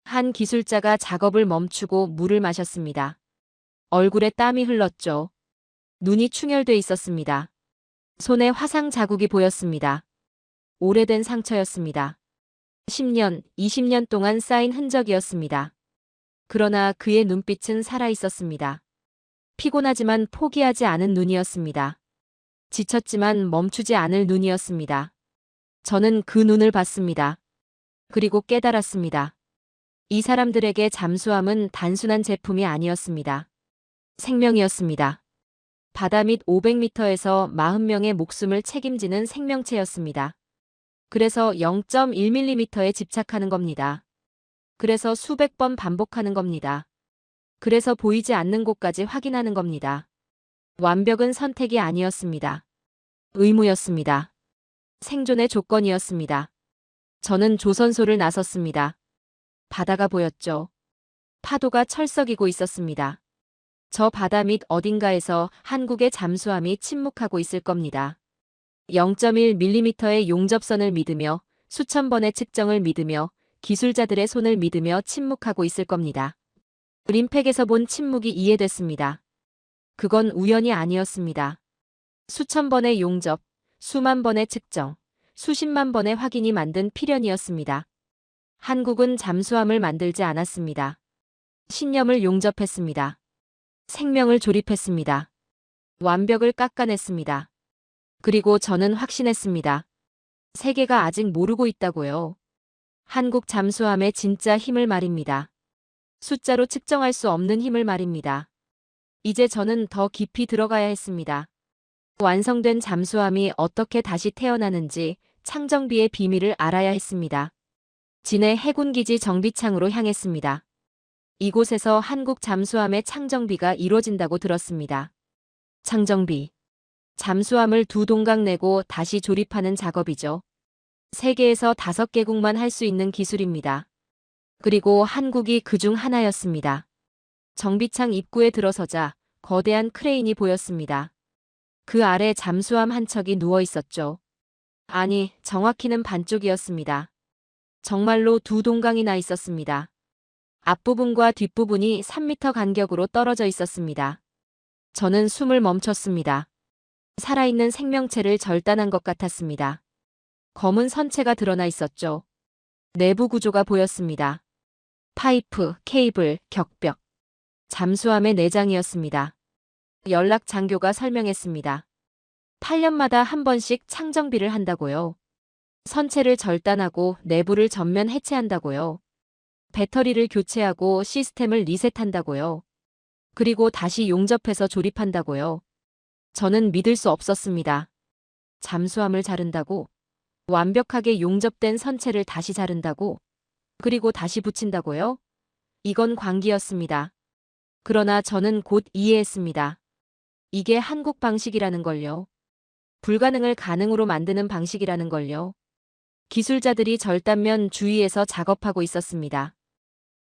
한 기술자가 작업을 멈추고 물을 마셨습니다. 얼굴에 땀이 흘렀죠. 눈이 충혈돼 있었습니다. 손에 화상 자국이 보였습니다. 오래된 상처였습니다. 10년, 20년 동안 쌓인 흔적이었습니다. 그러나 그의 눈빛은 살아 있었습니다. 피곤하지만 포기하지 않은 눈이었습니다. 지쳤지만 멈추지 않을 눈이었습니다. 저는 그 눈을 봤습니다. 그리고 깨달았습니다. 이 사람들에게 잠수함은 단순한 제품이 아니었습니다. 생명이었습니다. 바다 밑 500m에서 40명의 목숨을 책임지는 생명체였습니다. 그래서 0.1mm에 집착하는 겁니다. 그래서 수백 번 반복하는 겁니다. 그래서 보이지 않는 곳까지 확인하는 겁니다. 완벽은 선택이 아니었습니다. 의무였습니다. 생존의 조건이었습니다. 저는 조선소를 나섰습니다. 바다가 보였죠. 파도가 철썩이고 있었습니다. 저 바다 밑 어딘가에서 한국의 잠수함이 침묵하고 있을 겁니다. 0.1mm의 용접선을 믿으며 수천 번의 측정을 믿으며 기술자들의 손을 믿으며 침묵하고 있을 겁니다. 림팩에서 본 침묵이 이해됐습니다. 그건 우연이 아니었습니다. 수천 번의 용접, 수만 번의 측정, 수십만 번의 확인이 만든 필연이었습니다. 한국은 잠수함을 만들지 않았습니다. 신념을 용접했습니다. 생명을 조립했습니다. 완벽을 깎아냈습니다. 그리고 저는 확신했습니다. 세계가 아직 모르고 있다고요. 한국 잠수함의 진짜 힘을 말입니다. 숫자로 측정할 수 없는 힘을 말입니다. 이제 저는 더 깊이 들어가야 했습니다. 완성된 잠수함이 어떻게 다시 태어나는지 창정비의 비밀을 알아야 했습니다. 진해 해군기지 정비창으로 향했습니다. 이곳에서 한국 잠수함의 창정비가 이루어진다고 들었습니다. 창정비. 잠수함을 두 동강 내고 다시 조립하는 작업이죠. 세계에서 5개국만 할 수 있는 기술입니다. 그리고 한국이 그중 하나였습니다. 정비창 입구에 들어서자 거대한 크레인이 보였습니다. 그 아래 잠수함 한 척이 누워 있었죠. 아니, 정확히는 반쪽이었습니다. 정말로 두 동강이 나 있었습니다. 앞부분과 뒷부분이 3m 간격으로 떨어져 있었습니다. 저는 숨을 멈췄습니다. 살아있는 생명체를 절단한 것 같았습니다. 검은 선체가 드러나 있었죠. 내부 구조가 보였습니다. 파이프, 케이블, 격벽. 잠수함의 내장이었습니다. 연락 장교가 설명했습니다. 8년마다 한 번씩 창정비를 한다고요. 선체를 절단하고 내부를 전면 해체한다고요. 배터리를 교체하고 시스템을 리셋한다고요. 그리고 다시 용접해서 조립한다고요. 저는 믿을 수 없었습니다. 잠수함을 자른다고? 완벽하게 용접된 선체를 다시 자른다고? 그리고 다시 붙인다고요? 이건 광기였습니다. 그러나 저는 곧 이해했습니다. 이게 한국 방식이라는 걸요. 불가능을 가능으로 만드는 방식이라는 걸요. 기술자들이 절단면 주위에서 작업하고 있었습니다.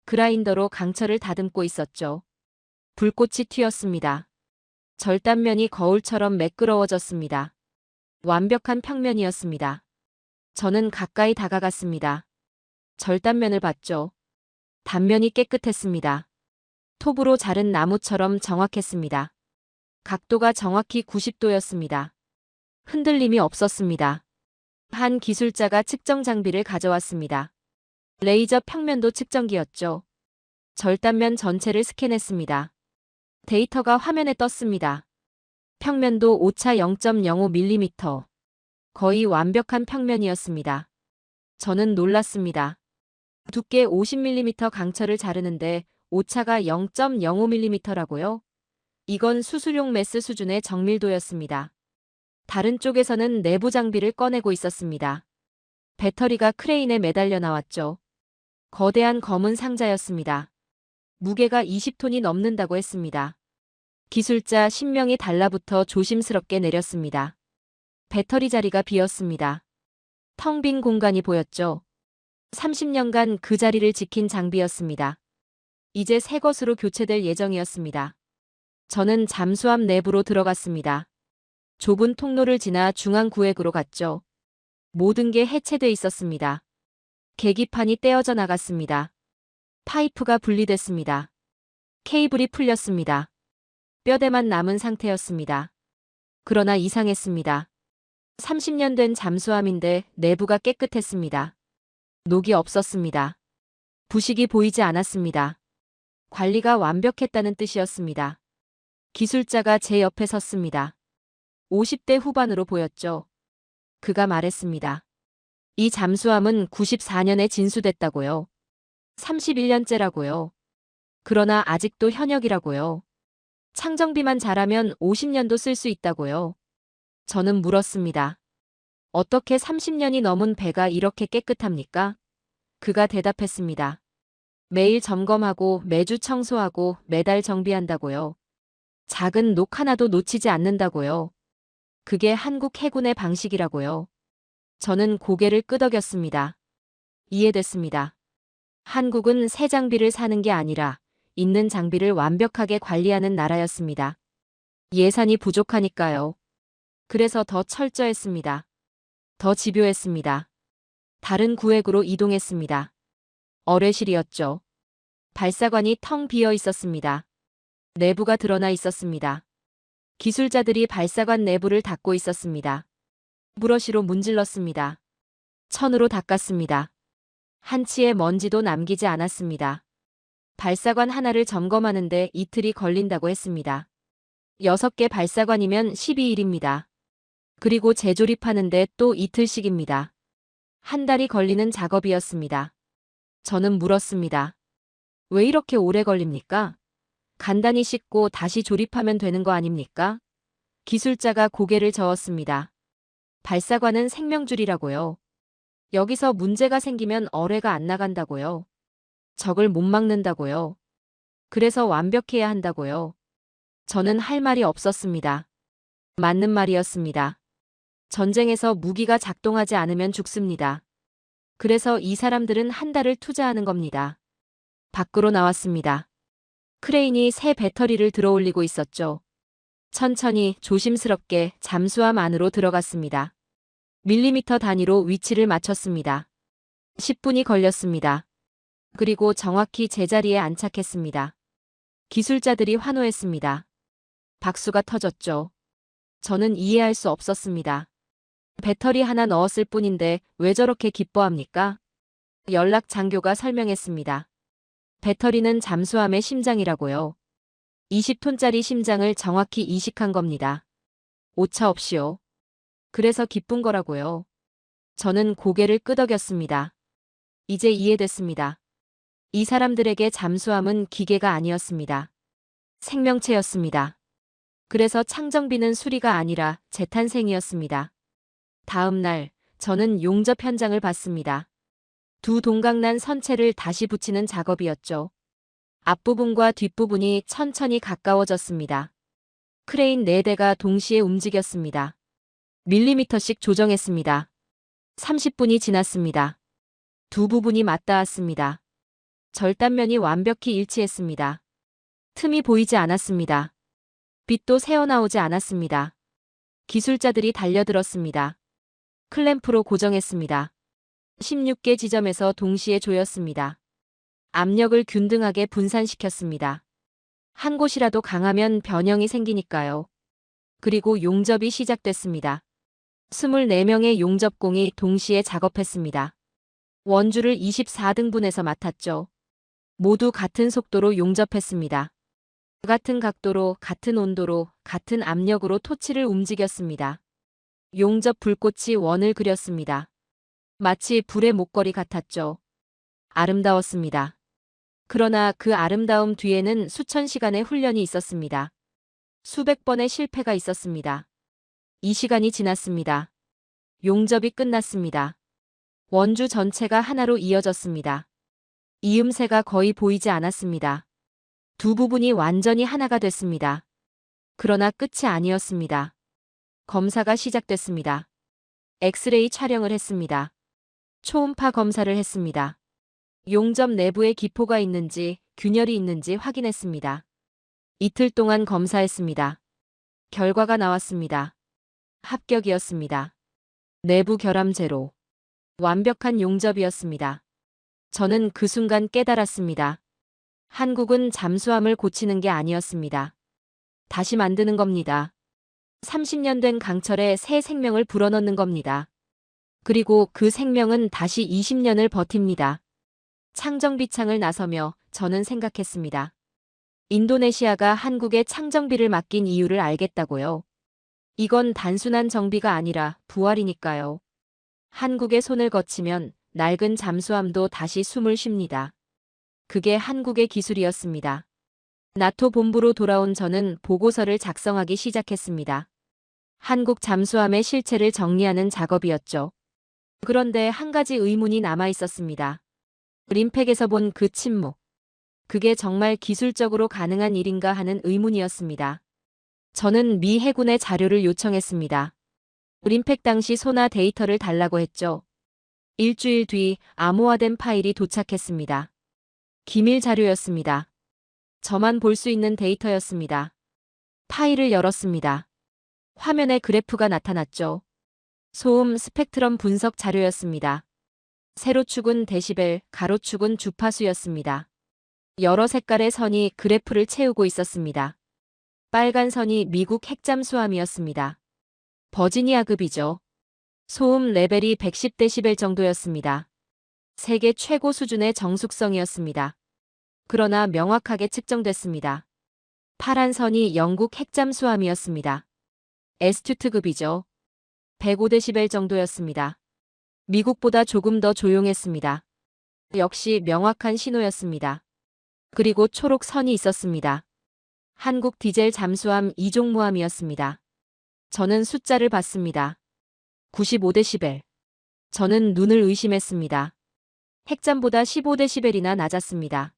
그라인더로 강철을 다듬고 있었죠. 불꽃이 튀었습니다. 절단면이 거울처럼 매끄러워졌습니다. 완벽한 평면이었습니다. 저는 가까이 다가갔습니다. 절단면을 봤죠. 단면이 깨끗했습니다. 톱으로 자른 나무처럼 정확했습니다. 각도가 정확히 90도였습니다. 흔들림이 없었습니다. 한 기술자가 측정 장비를 가져왔습니다. 레이저 평면도 측정기였죠. 절단면 전체를 스캔했습니다. 데이터가 화면에 떴습니다. 평면도 오차 0.05mm. 거의 완벽한 평면이었습니다. 저는 놀랐습니다. 두께 50mm 강철을 자르는데 오차가 0.05mm라고요? 이건 수술용 메스 수준의 정밀도였습니다. 다른 쪽에서는 내부 장비를 꺼내고 있었습니다. 배터리가 크레인에 매달려 나왔죠. 거대한 검은 상자였습니다. 무게가 20톤이 넘는다고 했습니다. 기술자 10명이 달라붙어 조심스럽게 내렸습니다. 배터리 자리가 비었습니다. 텅 빈 공간이 보였죠. 30년간 그 자리를 지킨 장비였습니다. 이제 새 것으로 교체될 예정이었습니다. 저는 잠수함 내부로 들어갔습니다. 좁은 통로를 지나 중앙 구획으로 갔죠. 모든 게 해체돼 있었습니다. 계기판이 떼어져 나갔습니다. 파이프가 분리됐습니다. 케이블이 풀렸습니다. 뼈대만 남은 상태였습니다. 그러나 이상했습니다. 30년 된 잠수함인데 내부가 깨끗했습니다. 녹이 없었습니다. 부식이 보이지 않았습니다. 관리가 완벽했다는 뜻이었습니다. 기술자가 제 옆에 섰습니다. 50대 후반으로 보였죠. 그가 말했습니다. 이 잠수함은 94년에 진수됐다고요. 31년째라고요. 그러나 아직도 현역이라고요. 창정비만 잘하면 50년도 쓸 수 있다고요. 저는 물었습니다. 어떻게 30년이 넘은 배가 이렇게 깨끗합니까? 그가 대답했습니다. 매일 점검하고 매주 청소하고 매달 정비한다고요. 작은 녹 하나도 놓치지 않는다고요. 그게 한국 해군의 방식이라고요. 저는 고개를 끄덕였습니다. 이해됐습니다. 한국은 새 장비를 사는 게 아니라 있는 장비를 완벽하게 관리하는 나라였습니다. 예산이 부족하니까요. 그래서 더 철저했습니다. 더 집요했습니다. 다른 구획으로 이동했습니다. 어뢰실이었죠. 발사관이 텅 비어 있었습니다. 내부가 드러나 있었습니다. 기술자들이 발사관 내부를 닦고 있었습니다. 브러쉬로 문질렀습니다. 천으로 닦았습니다. 한치의 먼지도 남기지 않았습니다. 발사관 하나를 점검하는데 이틀이 걸린다고 했습니다. 6개 발사관이면 12일입니다. 그리고 재조립하는데 또 이틀씩입니다. 한 달이 걸리는 작업이었습니다. 저는 물었습니다. 왜 이렇게 오래 걸립니까? 간단히 씻고 다시 조립하면 되는 거 아닙니까? 기술자가 고개를 저었습니다. 발사관은 생명줄이라고요. 여기서 문제가 생기면 어뢰가 안 나간다고요. 적을 못 막는다고요. 그래서 완벽해야 한다고요. 저는 할 말이 없었습니다. 맞는 말이었습니다. 전쟁에서 무기가 작동하지 않으면 죽습니다. 그래서 이 사람들은 한 달을 투자하는 겁니다. 밖으로 나왔습니다. 크레인이 새 배터리를 들어올리고 있었죠. 천천히 조심스럽게 잠수함 안으로 들어갔습니다. 밀리미터 단위로 위치를 맞췄습니다. 10분이 걸렸습니다. 그리고 정확히 제자리에 안착했습니다. 기술자들이 환호했습니다. 박수가 터졌죠. 저는 이해할 수 없었습니다. 배터리 하나 넣었을 뿐인데 왜 저렇게 기뻐합니까? 연락 장교가 설명했습니다. 배터리는 잠수함의 심장이라고요. 20톤짜리 심장을 정확히 이식한 겁니다. 오차 없이요. 그래서 기쁜 거라고요. 저는 고개를 끄덕였습니다. 이제 이해됐습니다. 이 사람들에게 잠수함은 기계가 아니었습니다. 생명체였습니다. 그래서 창정비는 수리가 아니라 재탄생이었습니다. 다음 날, 저는 용접 현장을 봤습니다. 두 동강난 선체를 다시 붙이는 작업이었죠. 앞부분과 뒷부분이 천천히 가까워졌습니다. 크레인 4대가 동시에 움직였습니다. 밀리미터씩 조정했습니다. 30분이 지났습니다. 두 부분이 맞닿았습니다. 절단면이 완벽히 일치했습니다. 틈이 보이지 않았습니다. 빛도 새어나오지 않았습니다. 기술자들이 달려들었습니다. 클램프로 고정했습니다. 16개 지점에서 동시에 조였습니다. 압력을 균등하게 분산시켰습니다. 한 곳이라도 강하면 변형이 생기니까요. 그리고 용접이 시작됐습니다. 24명의 용접공이 동시에 작업했습니다. 원주를 24등분해서 맡았죠. 모두 같은 속도로 용접했습니다. 같은 각도로, 같은 온도로, 같은 압력으로 토치를 움직였습니다. 용접 불꽃이 원을 그렸습니다. 마치 불의 목걸이 같았죠. 아름다웠습니다. 그러나 그 아름다움 뒤에는 수천 시간의 훈련이 있었습니다. 수백 번의 실패가 있었습니다. 이 시간이 지났습니다. 용접이 끝났습니다. 원주 전체가 하나로 이어졌습니다. 이음새가 거의 보이지 않았습니다. 두 부분이 완전히 하나가 됐습니다. 그러나 끝이 아니었습니다. 검사가 시작됐습니다. 엑스레이 촬영을 했습니다. 초음파 검사를 했습니다. 용접 내부에 기포가 있는지, 균열이 있는지 확인했습니다. 이틀 동안 검사했습니다. 결과가 나왔습니다. 합격이었습니다. 내부 결함 제로. 완벽한 용접이었습니다. 저는 그 순간 깨달았습니다. 한국은 잠수함을 고치는 게 아니었습니다. 다시 만드는 겁니다. 30년 된 강철에 새 생명을 불어넣는 겁니다. 그리고 그 생명은 다시 20년을 버팁니다. 창정비창을 나서며 저는 생각했습니다. 인도네시아가 한국에 창정비를 맡긴 이유를 알겠다고요. 이건 단순한 정비가 아니라 부활이니까요. 한국의 손을 거치면 낡은 잠수함도 다시 숨을 쉽니다. 그게 한국의 기술이었습니다. 나토 본부로 돌아온 저는 보고서를 작성하기 시작했습니다. 한국 잠수함의 실체를 정리하는 작업이었죠. 그런데 한 가지 의문이 남아 있었습니다. 림팩에서 본 그 침묵. 그게 정말 기술적으로 가능한 일인가 하는 의문이었습니다. 저는 미 해군의 자료를 요청했습니다. 림팩 당시 소나 데이터를 달라고 했죠. 일주일 뒤 암호화된 파일이 도착했습니다. 기밀 자료였습니다. 저만 볼 수 있는 데이터였습니다. 파일을 열었습니다. 화면에 그래프가 나타났죠. 소음 스펙트럼 분석 자료였습니다. 세로축은 데시벨, 가로축은 주파수였습니다. 여러 색깔의 선이 그래프를 채우고 있었습니다. 빨간 선이 미국 핵잠수함이었습니다. 버지니아급이죠. 소음 레벨이 110데시벨 정도였습니다. 세계 최고 수준의 정숙성이었습니다. 그러나 명확하게 측정됐습니다. 파란 선이 영국 핵잠수함이었습니다. 에스튜트급이죠. 105데시벨 정도였습니다. 미국보다 조금 더 조용했습니다. 역시 명확한 신호였습니다. 그리고 초록 선이 있었습니다. 한국 디젤 잠수함 이종모함이었습니다. 저는 숫자를 봤습니다. 95데시벨. 저는 눈을 의심했습니다. 핵잠보다 15데시벨이나 낮았습니다.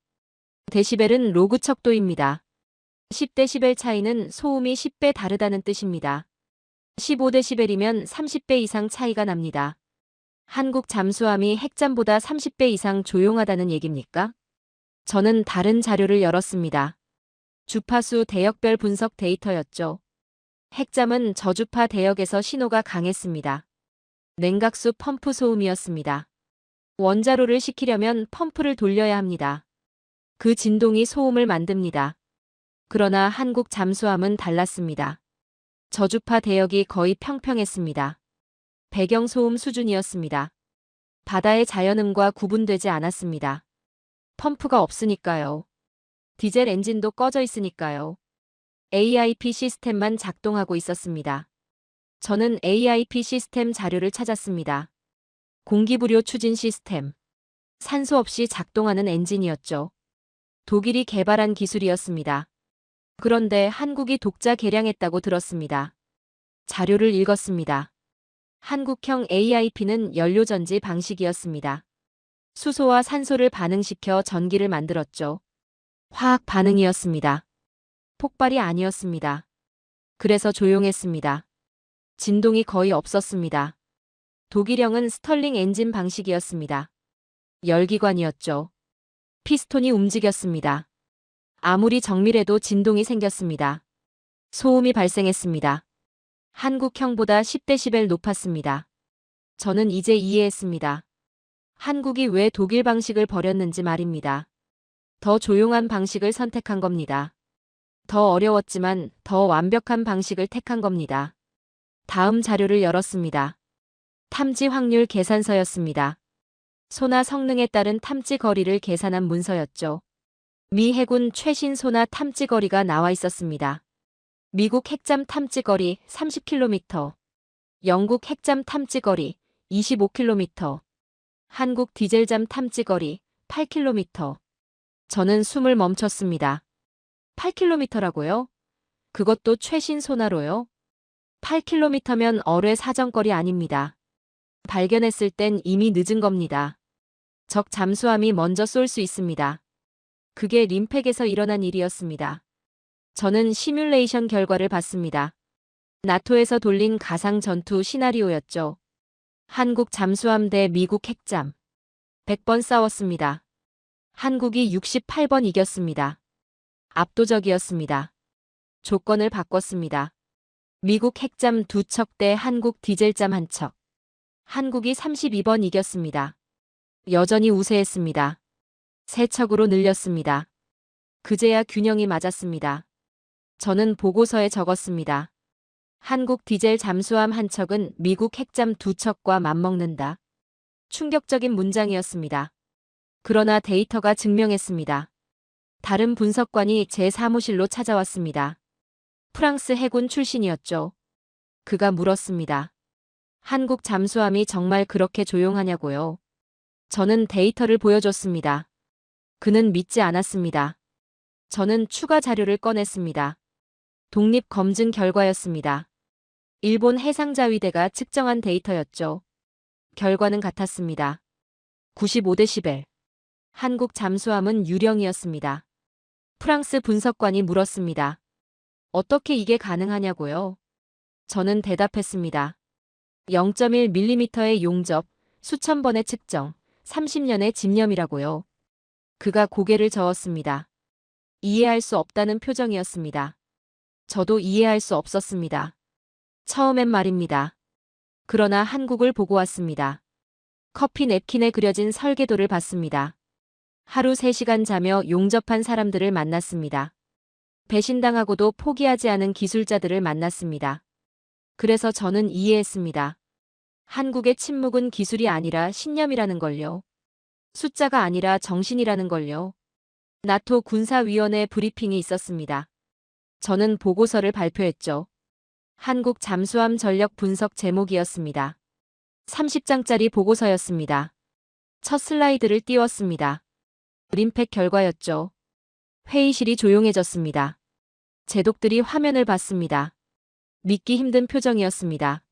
데시벨은 로그 척도입니다. 10데시벨 차이는 소음이 10배 다르다는 뜻입니다. 15데시벨이면 30배 이상 차이가 납니다. 한국 잠수함이 핵잠보다 30배 이상 조용하다는 얘기입니까? 저는 다른 자료를 열었습니다. 주파수 대역별 분석 데이터였죠. 핵잠은 저주파 대역에서 신호가 강했습니다. 냉각수 펌프 소음이었습니다. 원자로를 식히려면 펌프를 돌려야 합니다. 그 진동이 소음을 만듭니다. 그러나 한국 잠수함은 달랐습니다. 저주파 대역이 거의 평평했습니다. 배경 소음 수준이었습니다. 바다의 자연음과 구분되지 않았습니다. 펌프가 없으니까요. 디젤 엔진도 꺼져 있으니까요. AIP 시스템만 작동하고 있었습니다. 저는 AIP 시스템 자료를 찾았습니다. 공기부료 추진 시스템. 산소 없이 작동하는 엔진이었죠. 독일이 개발한 기술이었습니다. 그런데 한국이 독자 개량했다고 들었습니다. 자료를 읽었습니다. 한국형 AIP는 연료전지 방식이었습니다. 수소와 산소를 반응시켜 전기를 만들었죠. 화학 반응이었습니다. 폭발이 아니었습니다. 그래서 조용했습니다. 진동이 거의 없었습니다. 독일형은 스털링 엔진 방식이었습니다. 열기관이었죠. 피스톤이 움직였습니다. 아무리 정밀해도 진동이 생겼습니다. 소음이 발생했습니다. 한국형보다 10데시벨 높았습니다. 저는 이제 이해했습니다. 한국이 왜 독일 방식을 버렸는지 말입니다. 더 조용한 방식을 선택한 겁니다. 더 어려웠지만 더 완벽한 방식을 택한 겁니다. 다음 자료를 열었습니다. 탐지 확률 계산서였습니다. 소나 성능에 따른 탐지 거리를 계산한 문서였죠. 미 해군 최신 소나 탐지 거리가 나와 있었습니다. 미국 핵잠 탐지 거리 30km, 영국 핵잠 탐지 거리 25km, 한국 디젤잠 탐지 거리 8km. 저는 숨을 멈췄습니다. 8km라고요? 그것도 최신 소나로요? 8km면 어뢰 사정거리 아닙니다. 발견했을 땐 이미 늦은 겁니다. 적 잠수함이 먼저 쏠 수 있습니다. 그게 림팩에서 일어난 일이었습니다. 저는 시뮬레이션 결과를 봤습니다. 나토에서 돌린 가상 전투 시나리오였죠. 한국 잠수함 대 미국 핵잠. 100번 싸웠습니다. 한국이 68번 이겼습니다. 압도적이었습니다. 조건을 바꿨습니다. 미국 핵잠 2척 대 한국 디젤잠 1척. 한국이 32번 이겼습니다. 여전히 우세했습니다. 3척으로 늘렸습니다. 그제야 균형이 맞았습니다. 저는 보고서에 적었습니다. 한국 디젤 잠수함 1척은 미국 핵잠 2척과 맞먹는다. 충격적인 문장이었습니다. 그러나 데이터가 증명했습니다. 다른 분석관이 제 사무실로 찾아왔습니다. 프랑스 해군 출신이었죠. 그가 물었습니다. 한국 잠수함이 정말 그렇게 조용하냐고요? 저는 데이터를 보여줬습니다. 그는 믿지 않았습니다. 저는 추가 자료를 꺼냈습니다. 독립 검증 결과였습니다. 일본 해상자위대가 측정한 데이터였죠. 결과는 같았습니다. 95데시벨. 한국 잠수함은 유령이었습니다. 프랑스 분석관이 물었습니다. 어떻게 이게 가능하냐고요? 저는 대답했습니다. 0.1mm의 용접, 수천 번의 측정, 30년의 집념이라고요. 그가 고개를 저었습니다. 이해할 수 없다는 표정이었습니다. 저도 이해할 수 없었습니다. 처음엔 말입니다. 그러나 한국을 보고 왔습니다. 커피 냅킨에 그려진 설계도를 봤습니다. 하루 3시간 자며 용접한 사람들을 만났습니다. 배신당하고도 포기하지 않은 기술자들을 만났습니다. 그래서 저는 이해했습니다. 한국의 침묵은 기술이 아니라 신념이라는 걸요. 숫자가 아니라 정신이라는 걸요. 나토 군사위원회 브리핑이 있었습니다. 저는 보고서를 발표했죠. 한국 잠수함 전력 분석 제목이었습니다. 30장짜리 보고서였습니다. 첫 슬라이드를 띄웠습니다. 림팩 결과였죠. 회의실이 조용해졌습니다. 제독들이 화면을 봤습니다. 믿기 힘든 표정이었습니다.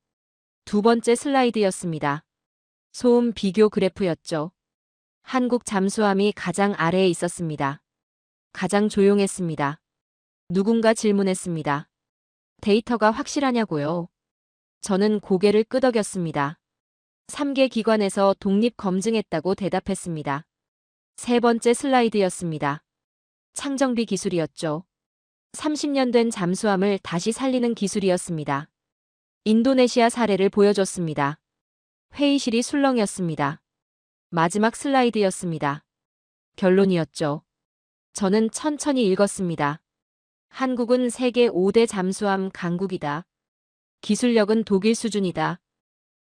두 번째 슬라이드였습니다. 소음 비교 그래프였죠. 한국 잠수함이 가장 아래에 있었습니다. 가장 조용했습니다. 누군가 질문했습니다. 데이터가 확실하냐고요? 저는 고개를 끄덕였습니다. 3개 기관에서 독립 검증했다고 대답했습니다. 세 번째 슬라이드였습니다. 창정비 기술이었죠. 30년 된 잠수함을 다시 살리는 기술이었습니다. 인도네시아 사례를 보여줬습니다. 회의실이 술렁였습니다. 마지막 슬라이드였습니다. 결론이었죠. 저는 천천히 읽었습니다. 한국은 세계 5대 잠수함 강국이다. 기술력은 독일 수준이다.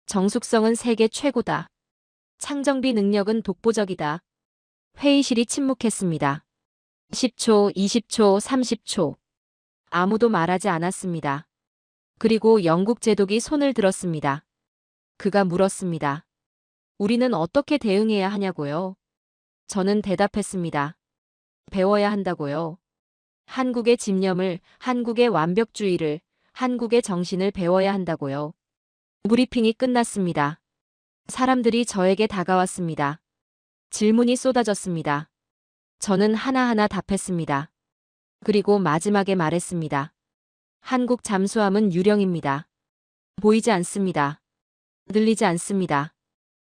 정숙성은 세계 최고다. 창정비 능력은 독보적이다. 회의실이 침묵했습니다. 10초, 20초, 30초. 아무도 말하지 않았습니다. 그리고 영국 제독이 손을 들었습니다. 그가 물었습니다. 우리는 어떻게 대응해야 하냐고요? 저는 대답했습니다. 배워야 한다고요. 한국의 집념을, 한국의 완벽주의를, 한국의 정신을 배워야 한다고요. 브리핑이 끝났습니다. 사람들이 저에게 다가왔습니다. 질문이 쏟아졌습니다. 저는 하나하나 답했습니다. 그리고 마지막에 말했습니다. 한국 잠수함은 유령입니다. 보이지 않습니다. 들리지 않습니다.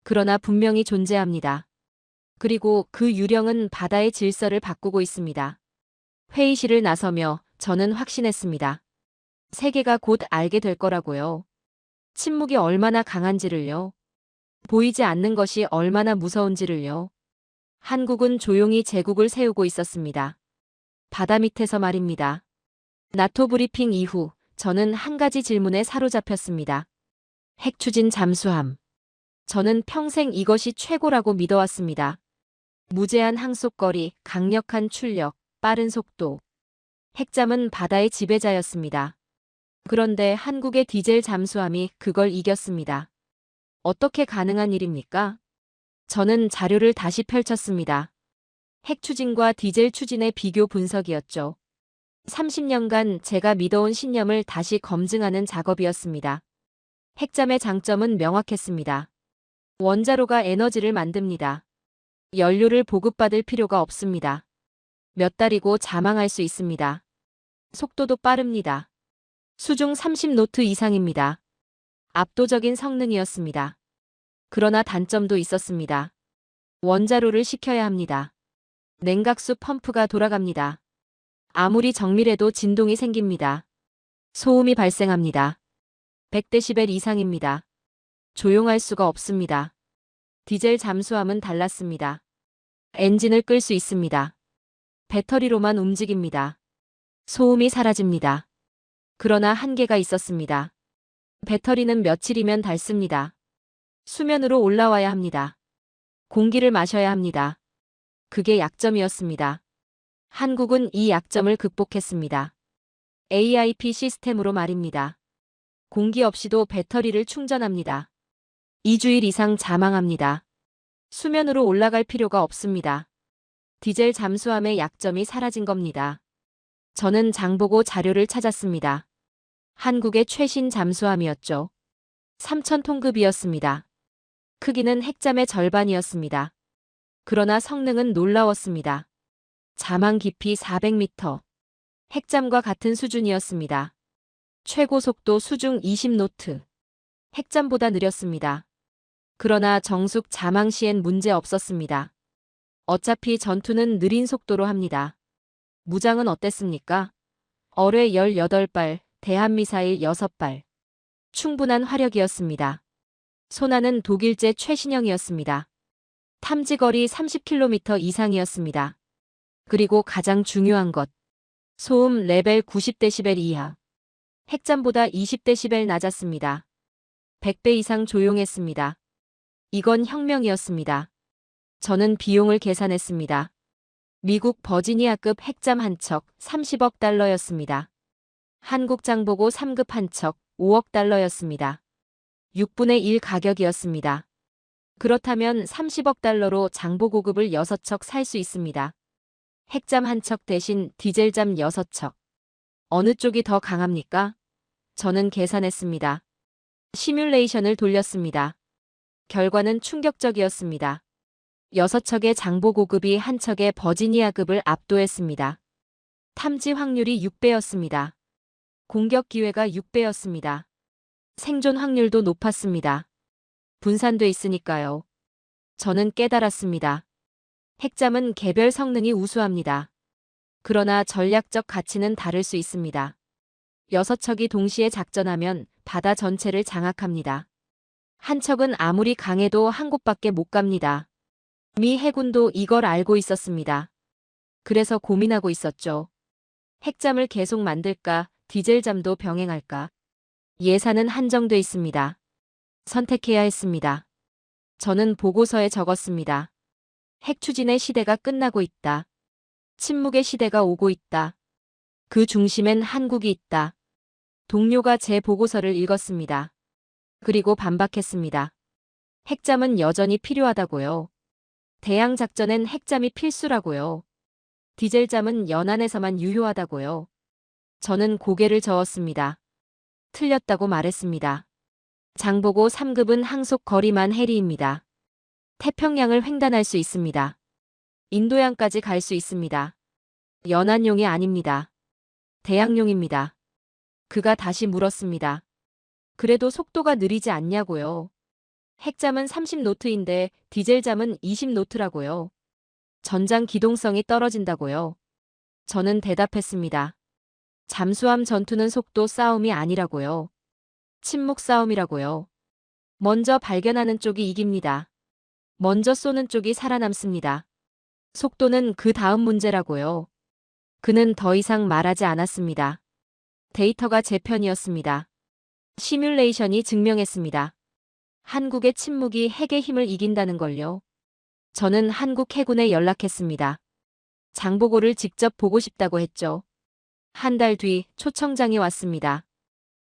그러나 분명히 존재합니다. 그리고 그 유령은 바다의 질서를 바꾸고 있습니다. 회의실을 나서며 저는 확신했습니다. 세계가 곧 알게 될 거라고요. 침묵이 얼마나 강한지를요. 보이지 않는 것이 얼마나 무서운지를요. 한국은 조용히 제국을 세우고 있었습니다. 바다 밑에서 말입니다. 나토 브리핑 이후 저는 한 가지 질문에 사로잡혔습니다. 핵추진 잠수함. 저는 평생 이것이 최고라고 믿어왔습니다. 무제한 항속거리, 강력한 출력, 빠른 속도. 핵잠은 바다의 지배자였습니다. 그런데 한국의 디젤 잠수함이 그걸 이겼습니다. 어떻게 가능한 일입니까? 저는 자료를 다시 펼쳤습니다. 핵추진과 디젤 추진의 비교 분석이었죠. 30년간 제가 믿어온 신념을 다시 검증하는 작업이었습니다. 핵잠의 장점은 명확했습니다. 원자로가 에너지를 만듭니다. 연료를 보급받을 필요가 없습니다. 몇 달이고 자망할 수 있습니다. 속도도 빠릅니다. 수중 30노트 이상입니다. 압도적인 성능이었습니다. 그러나 단점도 있었습니다. 원자로를 식혀야 합니다. 냉각수 펌프가 돌아갑니다. 아무리 정밀해도 진동이 생깁니다. 소음이 발생합니다. 100데시벨 이상입니다. 조용할 수가 없습니다. 디젤 잠수함은 달랐습니다. 엔진을 끌 수 있습니다. 배터리로만 움직입니다. 소음이 사라집니다. 그러나 한계가 있었습니다. 배터리는 며칠이면 닳습니다. 수면으로 올라와야 합니다. 공기를 마셔야 합니다. 그게 약점이었습니다. 한국은 이 약점을 극복했습니다. AIP 시스템으로 말입니다. 공기 없이도 배터리를 충전합니다. 2주일 이상 자망합니다. 수면으로 올라갈 필요가 없습니다. 디젤 잠수함의 약점이 사라진 겁니다. 저는 장보고 자료를 찾았습니다. 한국의 최신 잠수함이었죠. 3,000톤급이었습니다. 크기는 핵잠의 절반이었습니다. 그러나 성능은 놀라웠습니다. 자망 깊이 400m. 핵잠과 같은 수준이었습니다. 최고 속도 수중 20노트. 핵잠보다 느렸습니다. 그러나 정숙 자망 시엔 문제 없었습니다. 어차피 전투는 느린 속도로 합니다. 무장은 어땠습니까? 어뢰 18발, 대한미사일 6발. 충분한 화력이었습니다. 소나는 독일제 최신형이었습니다. 탐지거리 30km 이상이었습니다. 그리고 가장 중요한 것. 소음 레벨 90데시벨 이하. 핵잠보다 20데시벨 낮았습니다. 100배 이상 조용했습니다. 이건 혁명이었습니다. 저는 비용을 계산했습니다. 미국 버지니아급 핵잠 한 척 30억 달러였습니다. 한국 장보고 3급 한 척 5억 달러였습니다. 6분의 1 가격이었습니다. 그렇다면 30억 달러로 장보고급을 6척 살 수 있습니다. 핵잠 한 척 대신 디젤잠 6척. 어느 쪽이 더 강합니까? 저는 계산했습니다. 시뮬레이션을 돌렸습니다. 결과는 충격적이었습니다. 6척의 장보고급이 한 척의 버지니아급을 압도했습니다. 탐지 확률이 6배였습니다. 공격 기회가 6배였습니다. 생존 확률도 높았습니다. 분산돼 있으니까요. 저는 깨달았습니다. 핵잠은 개별 성능이 우수합니다. 그러나 전략적 가치는 다를 수 있습니다. 6척이 동시에 작전하면 바다 전체를 장악합니다. 한 척은 아무리 강해도 한 곳밖에 못 갑니다. 미 해군도 이걸 알고 있었습니다. 그래서 고민하고 있었죠. 핵잠을 계속 만들까, 디젤잠도 병행할까. 예산은 한정돼 있습니다. 선택해야 했습니다. 저는 보고서에 적었습니다. 핵 추진의 시대가 끝나고 있다. 침묵의 시대가 오고 있다. 그 중심엔 한국이 있다. 동료가 제 보고서를 읽었습니다. 그리고 반박했습니다. 핵잠은 여전히 필요하다고요. 대양 작전엔 핵잠이 필수라고요. 디젤잠은 연안에서만 유효하다고요. 저는 고개를 저었습니다. 틀렸다고 말했습니다. 장보고 3급은 항속 거리만 해리입니다. 태평양을 횡단할 수 있습니다. 인도양까지 갈 수 있습니다. 연안용이 아닙니다. 대양용입니다. 그가 다시 물었습니다. 그래도 속도가 느리지 않냐고요. 핵잠은 30노트인데 디젤잠은 20노트라고요. 전장 기동성이 떨어진다고요. 저는 대답했습니다. 잠수함 전투는 속도 싸움이 아니라고요. 침묵 싸움이라고요. 먼저 발견하는 쪽이 이깁니다. 먼저 쏘는 쪽이 살아남습니다. 속도는 그 다음 문제라고요. 그는 더 이상 말하지 않았습니다. 데이터가 제 편이었습니다. 시뮬레이션이 증명했습니다. 한국의 침묵이 핵의 힘을 이긴다는 걸요. 저는 한국 해군에 연락했습니다. 장보고를 직접 보고 싶다고 했죠. 한 달 뒤 초청장이 왔습니다.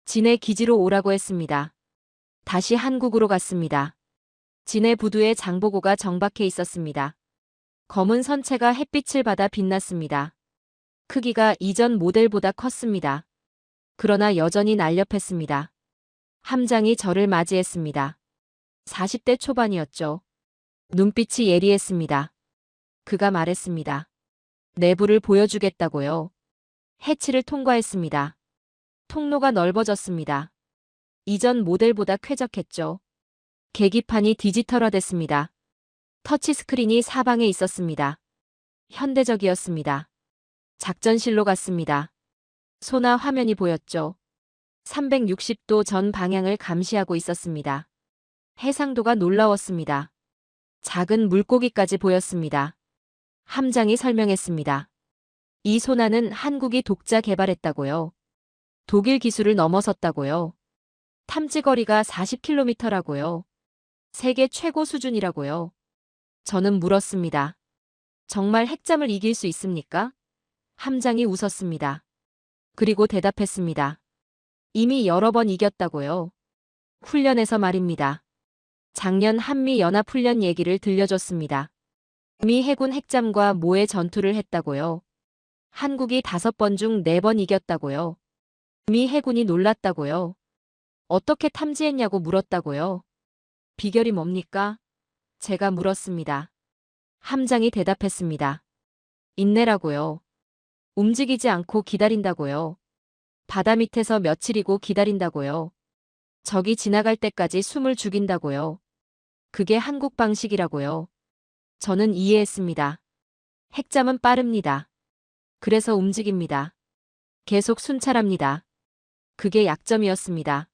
진해 기지로 오라고 했습니다. 다시 한국으로 갔습니다. 진해 부두에 장보고가 정박해 있었습니다. 검은 선체가 햇빛을 받아 빛났습니다. 크기가 이전 모델보다 컸습니다. 그러나 여전히 날렵했습니다. 함장이 저를 맞이했습니다. 40대 초반이었죠. 눈빛이 예리했습니다. 그가 말했습니다. 내부를 보여주겠다고요. 해치를 통과했습니다. 통로가 넓어졌습니다. 이전 모델보다 쾌적했죠. 계기판이 디지털화됐습니다. 터치스크린이 사방에 있었습니다. 현대적이었습니다. 작전실로 갔습니다. 소나 화면이 보였죠. 360도 전 방향을 감시하고 있었습니다. 해상도가 놀라웠습니다. 작은 물고기까지 보였습니다. 함장이 설명했습니다. 이 소나는 한국이 독자 개발했다고요. 독일 기술을 넘어섰다고요. 탐지거리가 40km라고요. 세계 최고 수준이라고요. 저는 물었습니다. 정말 핵잠을 이길 수 있습니까? 함장이 웃었습니다. 그리고 대답했습니다. 이미 여러 번 이겼다고요. 훈련에서 말입니다. 작년 한미연합훈련 얘기를 들려줬습니다. 미 해군 핵잠과 모의 전투를 했다고요. 한국이 5번 중 4번 이겼다고요. 미 해군이 놀랐다고요. 어떻게 탐지했냐고 물었다고요. 비결이 뭡니까? 제가 물었습니다. 함장이 대답했습니다. 인내라고요. 움직이지 않고 기다린다고요. 바다 밑에서 며칠이고 기다린다고요. 적이 지나갈 때까지 숨을 죽인다고요. 그게 한국 방식이라고요. 저는 이해했습니다. 핵잠은 빠릅니다. 그래서 움직입니다. 계속 순찰합니다. 그게 약점이었습니다.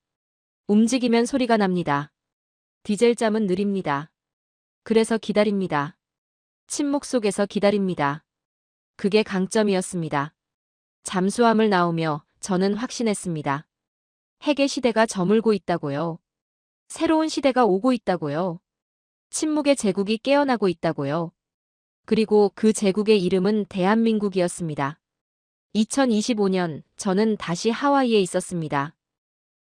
움직이면 소리가 납니다. 디젤잠은 느립니다. 그래서 기다립니다. 침묵 속에서 기다립니다. 그게 강점이었습니다. 잠수함을 나오며 저는 확신했습니다. 핵의 시대가 저물고 있다고요. 새로운 시대가 오고 있다고요. 침묵의 제국이 깨어나고 있다고요. 그리고 그 제국의 이름은 대한민국이었습니다. 2025년 저는 다시 하와이에 있었습니다.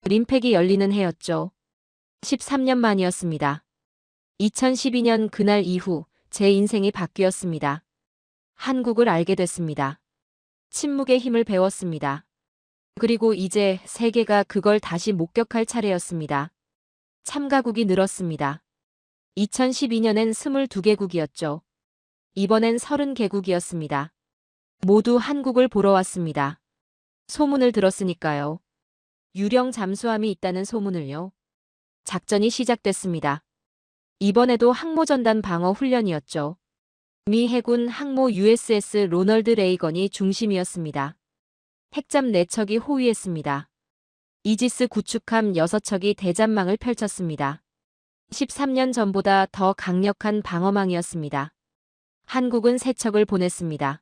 림팩이 열리는 해였죠. 13년 만이었습니다. 2012년 그날 이후 제 인생이 바뀌었습니다. 한국을 알게 됐습니다. 침묵의 힘을 배웠습니다. 그리고 이제 세계가 그걸 다시 목격할 차례였습니다. 참가국이 늘었습니다. 2012년엔 22개국이었죠. 이번엔 30개국이었습니다. 모두 한국을 보러 왔습니다. 소문을 들었으니까요. 유령 잠수함이 있다는 소문을요. 작전이 시작됐습니다. 이번에도 항모전단 방어 훈련이었죠. 미 해군 항모 USS 로널드 레이건이 중심이었습니다. 핵잠 4척이 호위했습니다. 이지스 구축함 6척이 대잠망을 펼쳤습니다. 13년 전보다 더 강력한 방어망이었습니다. 한국은 3척을 보냈습니다.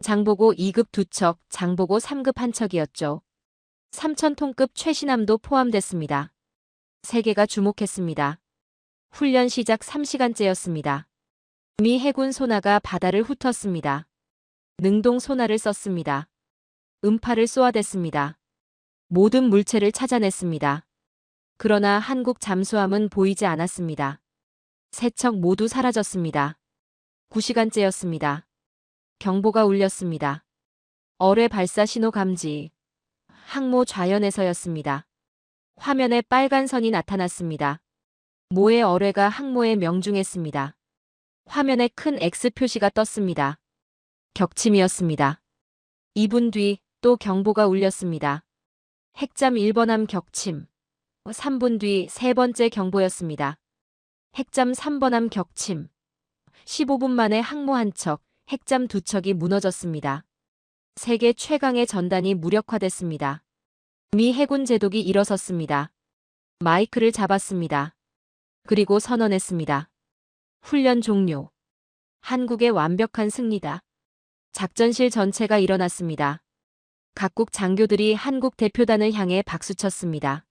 장보고 2급 2척, 장보고 3급 1척이었죠. 3,000톤급 최신함도 포함됐습니다. 세계가 주목했습니다. 훈련 시작 3시간째였습니다. 미 해군 소나가 바다를 훑었습니다. 능동 소나를 썼습니다. 음파를 쏘아댔습니다. 모든 물체를 찾아냈습니다. 그러나 한국 잠수함은 보이지 않았습니다. 3척 모두 사라졌습니다. 9시간째였습니다. 경보가 울렸습니다. 어뢰 발사 신호 감지. 항모 좌연에서였습니다. 화면에 빨간 선이 나타났습니다. 모의 어뢰가 항모에 명중했습니다. 화면에 큰 X 표시가 떴습니다. 격침이었습니다. 2분 뒤 또 경보가 울렸습니다. 핵잠 1번함 격침. 3분 뒤 3번째 경보였습니다. 핵잠 3번함 격침. 15분 만에 항모 1척, 핵잠 2척이 무너졌습니다. 세계 최강의 전단이 무력화됐습니다. 미 해군 제독이 일어섰습니다. 마이크를 잡았습니다. 그리고 선언했습니다. 훈련 종료. 한국의 완벽한 승리다. 작전실 전체가 일어났습니다. 각국 장교들이 한국 대표단을 향해 박수쳤습니다.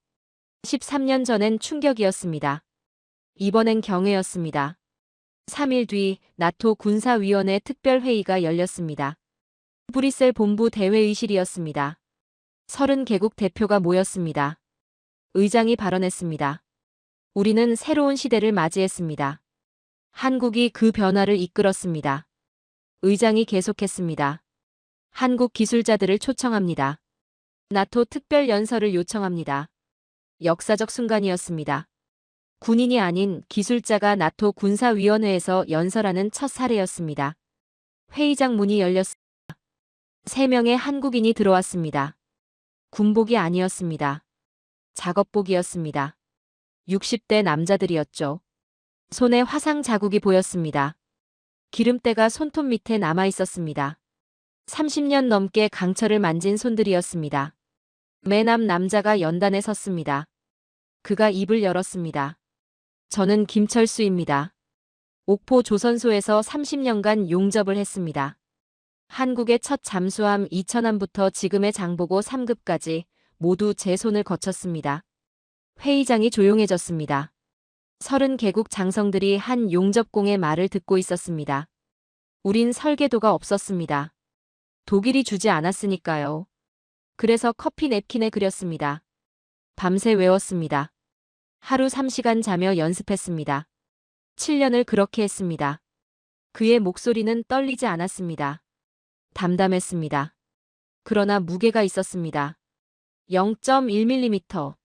13년 전엔 충격이었습니다. 이번엔 경애였습니다. 3일 뒤 나토 군사위원회 특별회의가 열렸습니다. 브뤼셀 본부 대회의실이었습니다. 30개국 대표가 모였습니다. 의장이 발언했습니다. 우리는 새로운 시대를 맞이했습니다. 한국이 그 변화를 이끌었습니다. 의장이 계속했습니다. 한국 기술자들을 초청합니다. 나토 특별연설을 요청합니다. 역사적 순간이었습니다. 군인이 아닌 기술자가 나토 군사위원회에서 연설하는 첫 사례였습니다. 회의장 문이 열렸습니다. 3명의 한국인이 들어왔습니다. 군복이 아니었습니다. 작업복이었습니다. 60대 남자들이었죠. 손에 화상 자국이 보였습니다. 기름때가 손톱 밑에 남아 있었습니다. 30년 넘게 강철을 만진 손들이었습니다. 맨 앞 남자가 연단에 섰습니다. 그가 입을 열었습니다. 저는 김철수입니다. 옥포 조선소에서 30년간 용접을 했습니다. 한국의 첫 잠수함 2000함부터 지금의 장보고 3급까지 모두 제 손을 거쳤습니다. 회의장이 조용해졌습니다. 30개국 장성들이 한 용접공의 말을 듣고 있었습니다. 우린 설계도가 없었습니다. 독일이 주지 않았으니까요. 그래서 커피 냅킨에 그렸습니다. 밤새 외웠습니다. 하루 3시간 자며 연습했습니다. 7년을 그렇게 했습니다. 그의 목소리는 떨리지 않았습니다. 담담했습니다. 그러나 무게가 있었습니다. 0.1mm.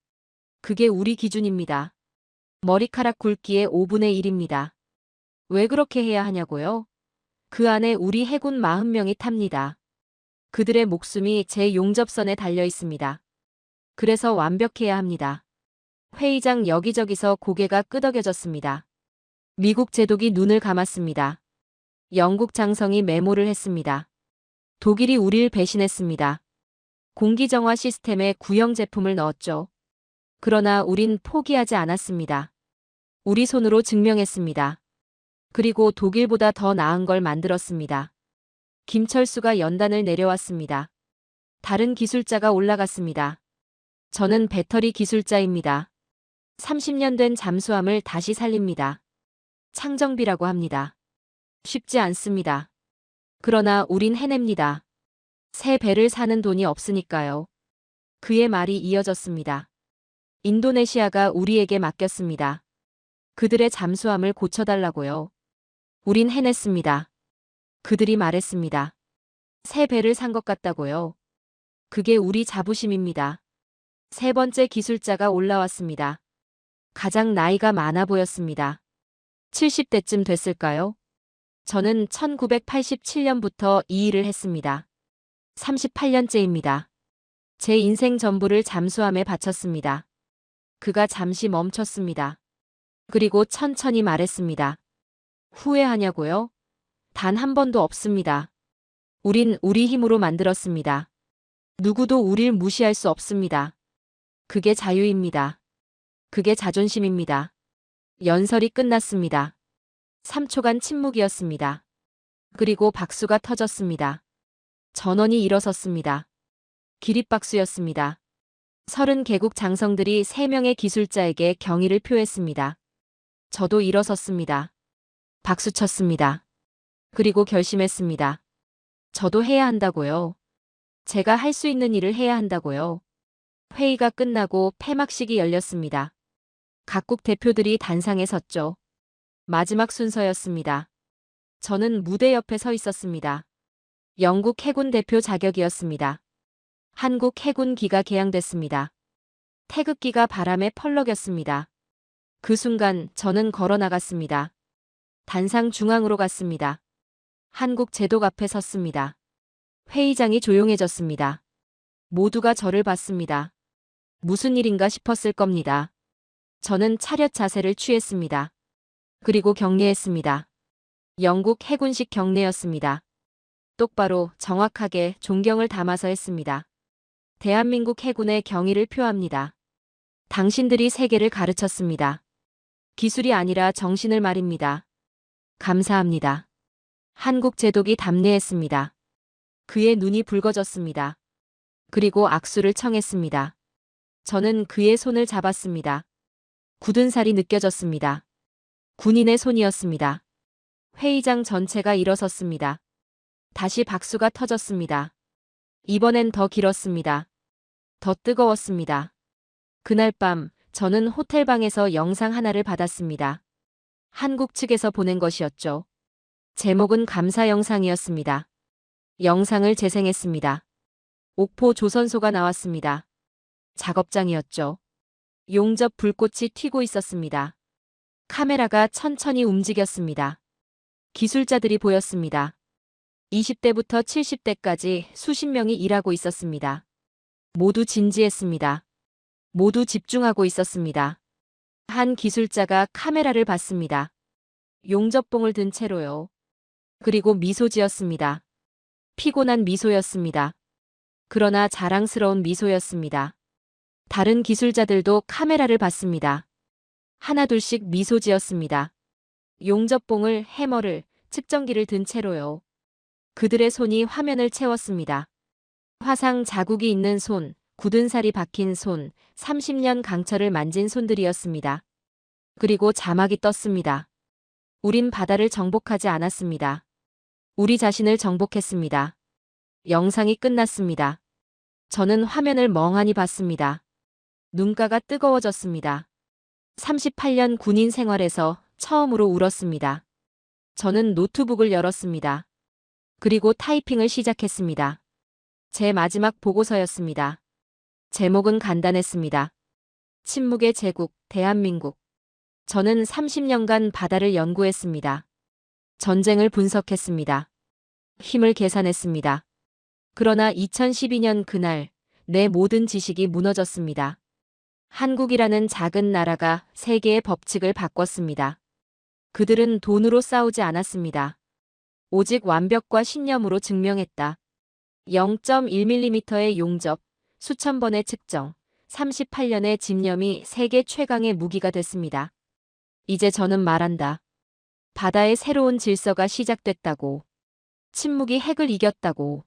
그게 우리 기준입니다. 머리카락 굵기의 5분의 1입니다. 왜 그렇게 해야 하냐고요? 그 안에 우리 해군 40명이 탑니다. 그들의 목숨이 제 용접선에 달려 있습니다. 그래서 완벽해야 합니다. 회의장 여기저기서 고개가 끄덕여졌습니다. 미국 제독이 눈을 감았습니다. 영국 장성이 메모를 했습니다. 독일이 우릴 배신했습니다. 공기정화 시스템에 구형 제품을 넣었죠. 그러나 우린 포기하지 않았습니다. 우리 손으로 증명했습니다. 그리고 독일보다 더 나은 걸 만들었습니다. 김철수가 연단을 내려왔습니다. 다른 기술자가 올라갔습니다. 저는 배터리 기술자입니다. 30년 된 잠수함을 다시 살립니다. 창정비라고 합니다. 쉽지 않습니다. 그러나 우린 해냅니다. 새 배를 사는 돈이 없으니까요. 그의 말이 이어졌습니다. 인도네시아가 우리에게 맡겼습니다. 그들의 잠수함을 고쳐달라고요. 우린 해냈습니다. 그들이 말했습니다. 새 배를 산 것 같다고요. 그게 우리 자부심입니다. 3번째 기술자가 올라왔습니다. 가장 나이가 많아 보였습니다. 70대쯤 됐을까요? 저는 1987년부터 이 일을 했습니다. 38년째입니다. 제 인생 전부를 잠수함에 바쳤습니다. 그가 잠시 멈췄습니다. 그리고 천천히 말했습니다. 후회하냐고요? 단 한 번도 없습니다. 우린 우리 힘으로 만들었습니다. 누구도 우릴 무시할 수 없습니다. 그게 자유입니다. 그게 자존심입니다. 연설이 끝났습니다. 3초간 침묵이었습니다. 그리고 박수가 터졌습니다. 전원이 일어섰습니다. 기립박수였습니다. 30개국 장성들이 3명의 기술자에게 경의를 표했습니다. 저도 일어섰습니다. 박수쳤습니다. 그리고 결심했습니다. 저도 해야 한다고요. 제가 할 수 있는 일을 해야 한다고요. 회의가 끝나고 폐막식이 열렸습니다. 각국 대표들이 단상에 섰죠. 마지막 순서였습니다. 저는 무대 옆에 서 있었습니다. 영국 해군 대표 자격이었습니다. 한국 해군기가 개항됐습니다. 태극기가 바람에 펄럭였습니다. 그 순간 저는 걸어 나갔습니다. 단상 중앙으로 갔습니다. 한국 제독 앞에 섰습니다. 회의장이 조용해졌습니다. 모두가 저를 봤습니다. 무슨 일인가 싶었을 겁니다. 저는 차렷 자세를 취했습니다. 그리고 경례했습니다. 영국 해군식 경례였습니다. 똑바로 정확하게 존경을 담아서 했습니다. 대한민국 해군의 경의를 표합니다. 당신들이 세계를 가르쳤습니다. 기술이 아니라 정신을 말입니다. 감사합니다. 한국 제독이 답례했습니다. 그의 눈이 붉어졌습니다. 그리고 악수를 청했습니다. 저는 그의 손을 잡았습니다. 굳은 살이 느껴졌습니다. 군인의 손이었습니다. 회의장 전체가 일어섰습니다. 다시 박수가 터졌습니다. 이번엔 더 길었습니다. 더 뜨거웠습니다. 그날 밤 저는 호텔방에서 영상 하나를 받았습니다. 한국 측에서 보낸 것이었죠. 제목은 감사 영상이었습니다. 영상을 재생했습니다. 옥포 조선소가 나왔습니다. 작업장이었죠. 용접 불꽃이 튀고 있었습니다. 카메라가 천천히 움직였습니다. 기술자들이 보였습니다. 20대부터 70대까지 수십 명이 일하고 있었습니다. 모두 진지했습니다. 모두 집중하고 있었습니다. 한 기술자가 카메라를 봤습니다. 용접봉을 든 채로요. 그리고 미소 지었습니다. 피곤한 미소였습니다. 그러나 자랑스러운 미소였습니다. 다른 기술자들도 카메라를 봤습니다. 하나둘씩 미소 지었습니다. 용접봉을, 해머를, 측정기를 든 채로요. 그들의 손이 화면을 채웠습니다. 화상 자국이 있는 손, 굳은 살이 박힌 손, 30년 강철을 만진 손들이었습니다. 그리고 자막이 떴습니다. 우린 바다를 정복하지 않았습니다. 우리 자신을 정복했습니다. 영상이 끝났습니다. 저는 화면을 멍하니 봤습니다. 눈가가 뜨거워졌습니다. 38년 군인 생활에서 처음으로 울었습니다. 저는 노트북을 열었습니다. 그리고 타이핑을 시작했습니다. 제 마지막 보고서였습니다. 제목은 간단했습니다. 침묵의 제국, 대한민국. 저는 30년간 바다를 연구했습니다. 전쟁을 분석했습니다. 힘을 계산했습니다. 그러나 2012년 그날 내 모든 지식이 무너졌습니다. 한국이라는 작은 나라가 세계의 법칙을 바꿨습니다. 그들은 돈으로 싸우지 않았습니다. 오직 완벽과 신념으로 증명했다. 0.1mm의 용접, 수천 번의 측정, 38년의 집념이 세계 최강의 무기가 됐습니다. 이제 저는 말한다. 바다의 새로운 질서가 시작됐다고. 침묵이 핵을 이겼다고.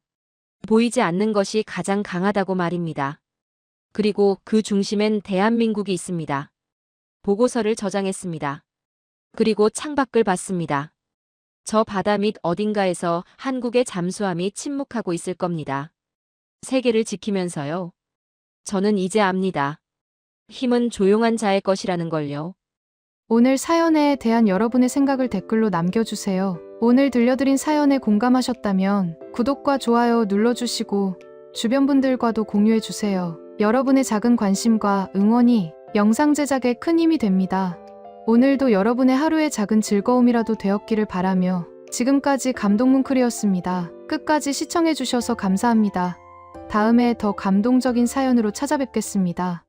보이지 않는 것이 가장 강하다고 말입니다. 그리고 그 중심엔 대한민국이 있습니다. 보고서를 저장했습니다. 그리고 창밖을 봤습니다. 저 바다 밑 어딘가에서 한국의 잠수함이 침묵하고 있을 겁니다. 세계를 지키면서요. 저는 이제 압니다. 힘은 조용한 자의 것이라는 걸요. 오늘 사연에 대한 여러분의 생각을 댓글로 남겨주세요. 오늘 들려드린 사연에 공감하셨다면 구독과 좋아요 눌러주시고 주변 분들과도 공유해주세요. 여러분의 작은 관심과 응원이 영상 제작에 큰 힘이 됩니다. 오늘도 여러분의 하루의 작은 즐거움이라도 되었기를 바라며 지금까지 감동뭉클이었습니다. 끝까지 시청해주셔서 감사합니다. 다음에 더 감동적인 사연으로 찾아뵙겠습니다.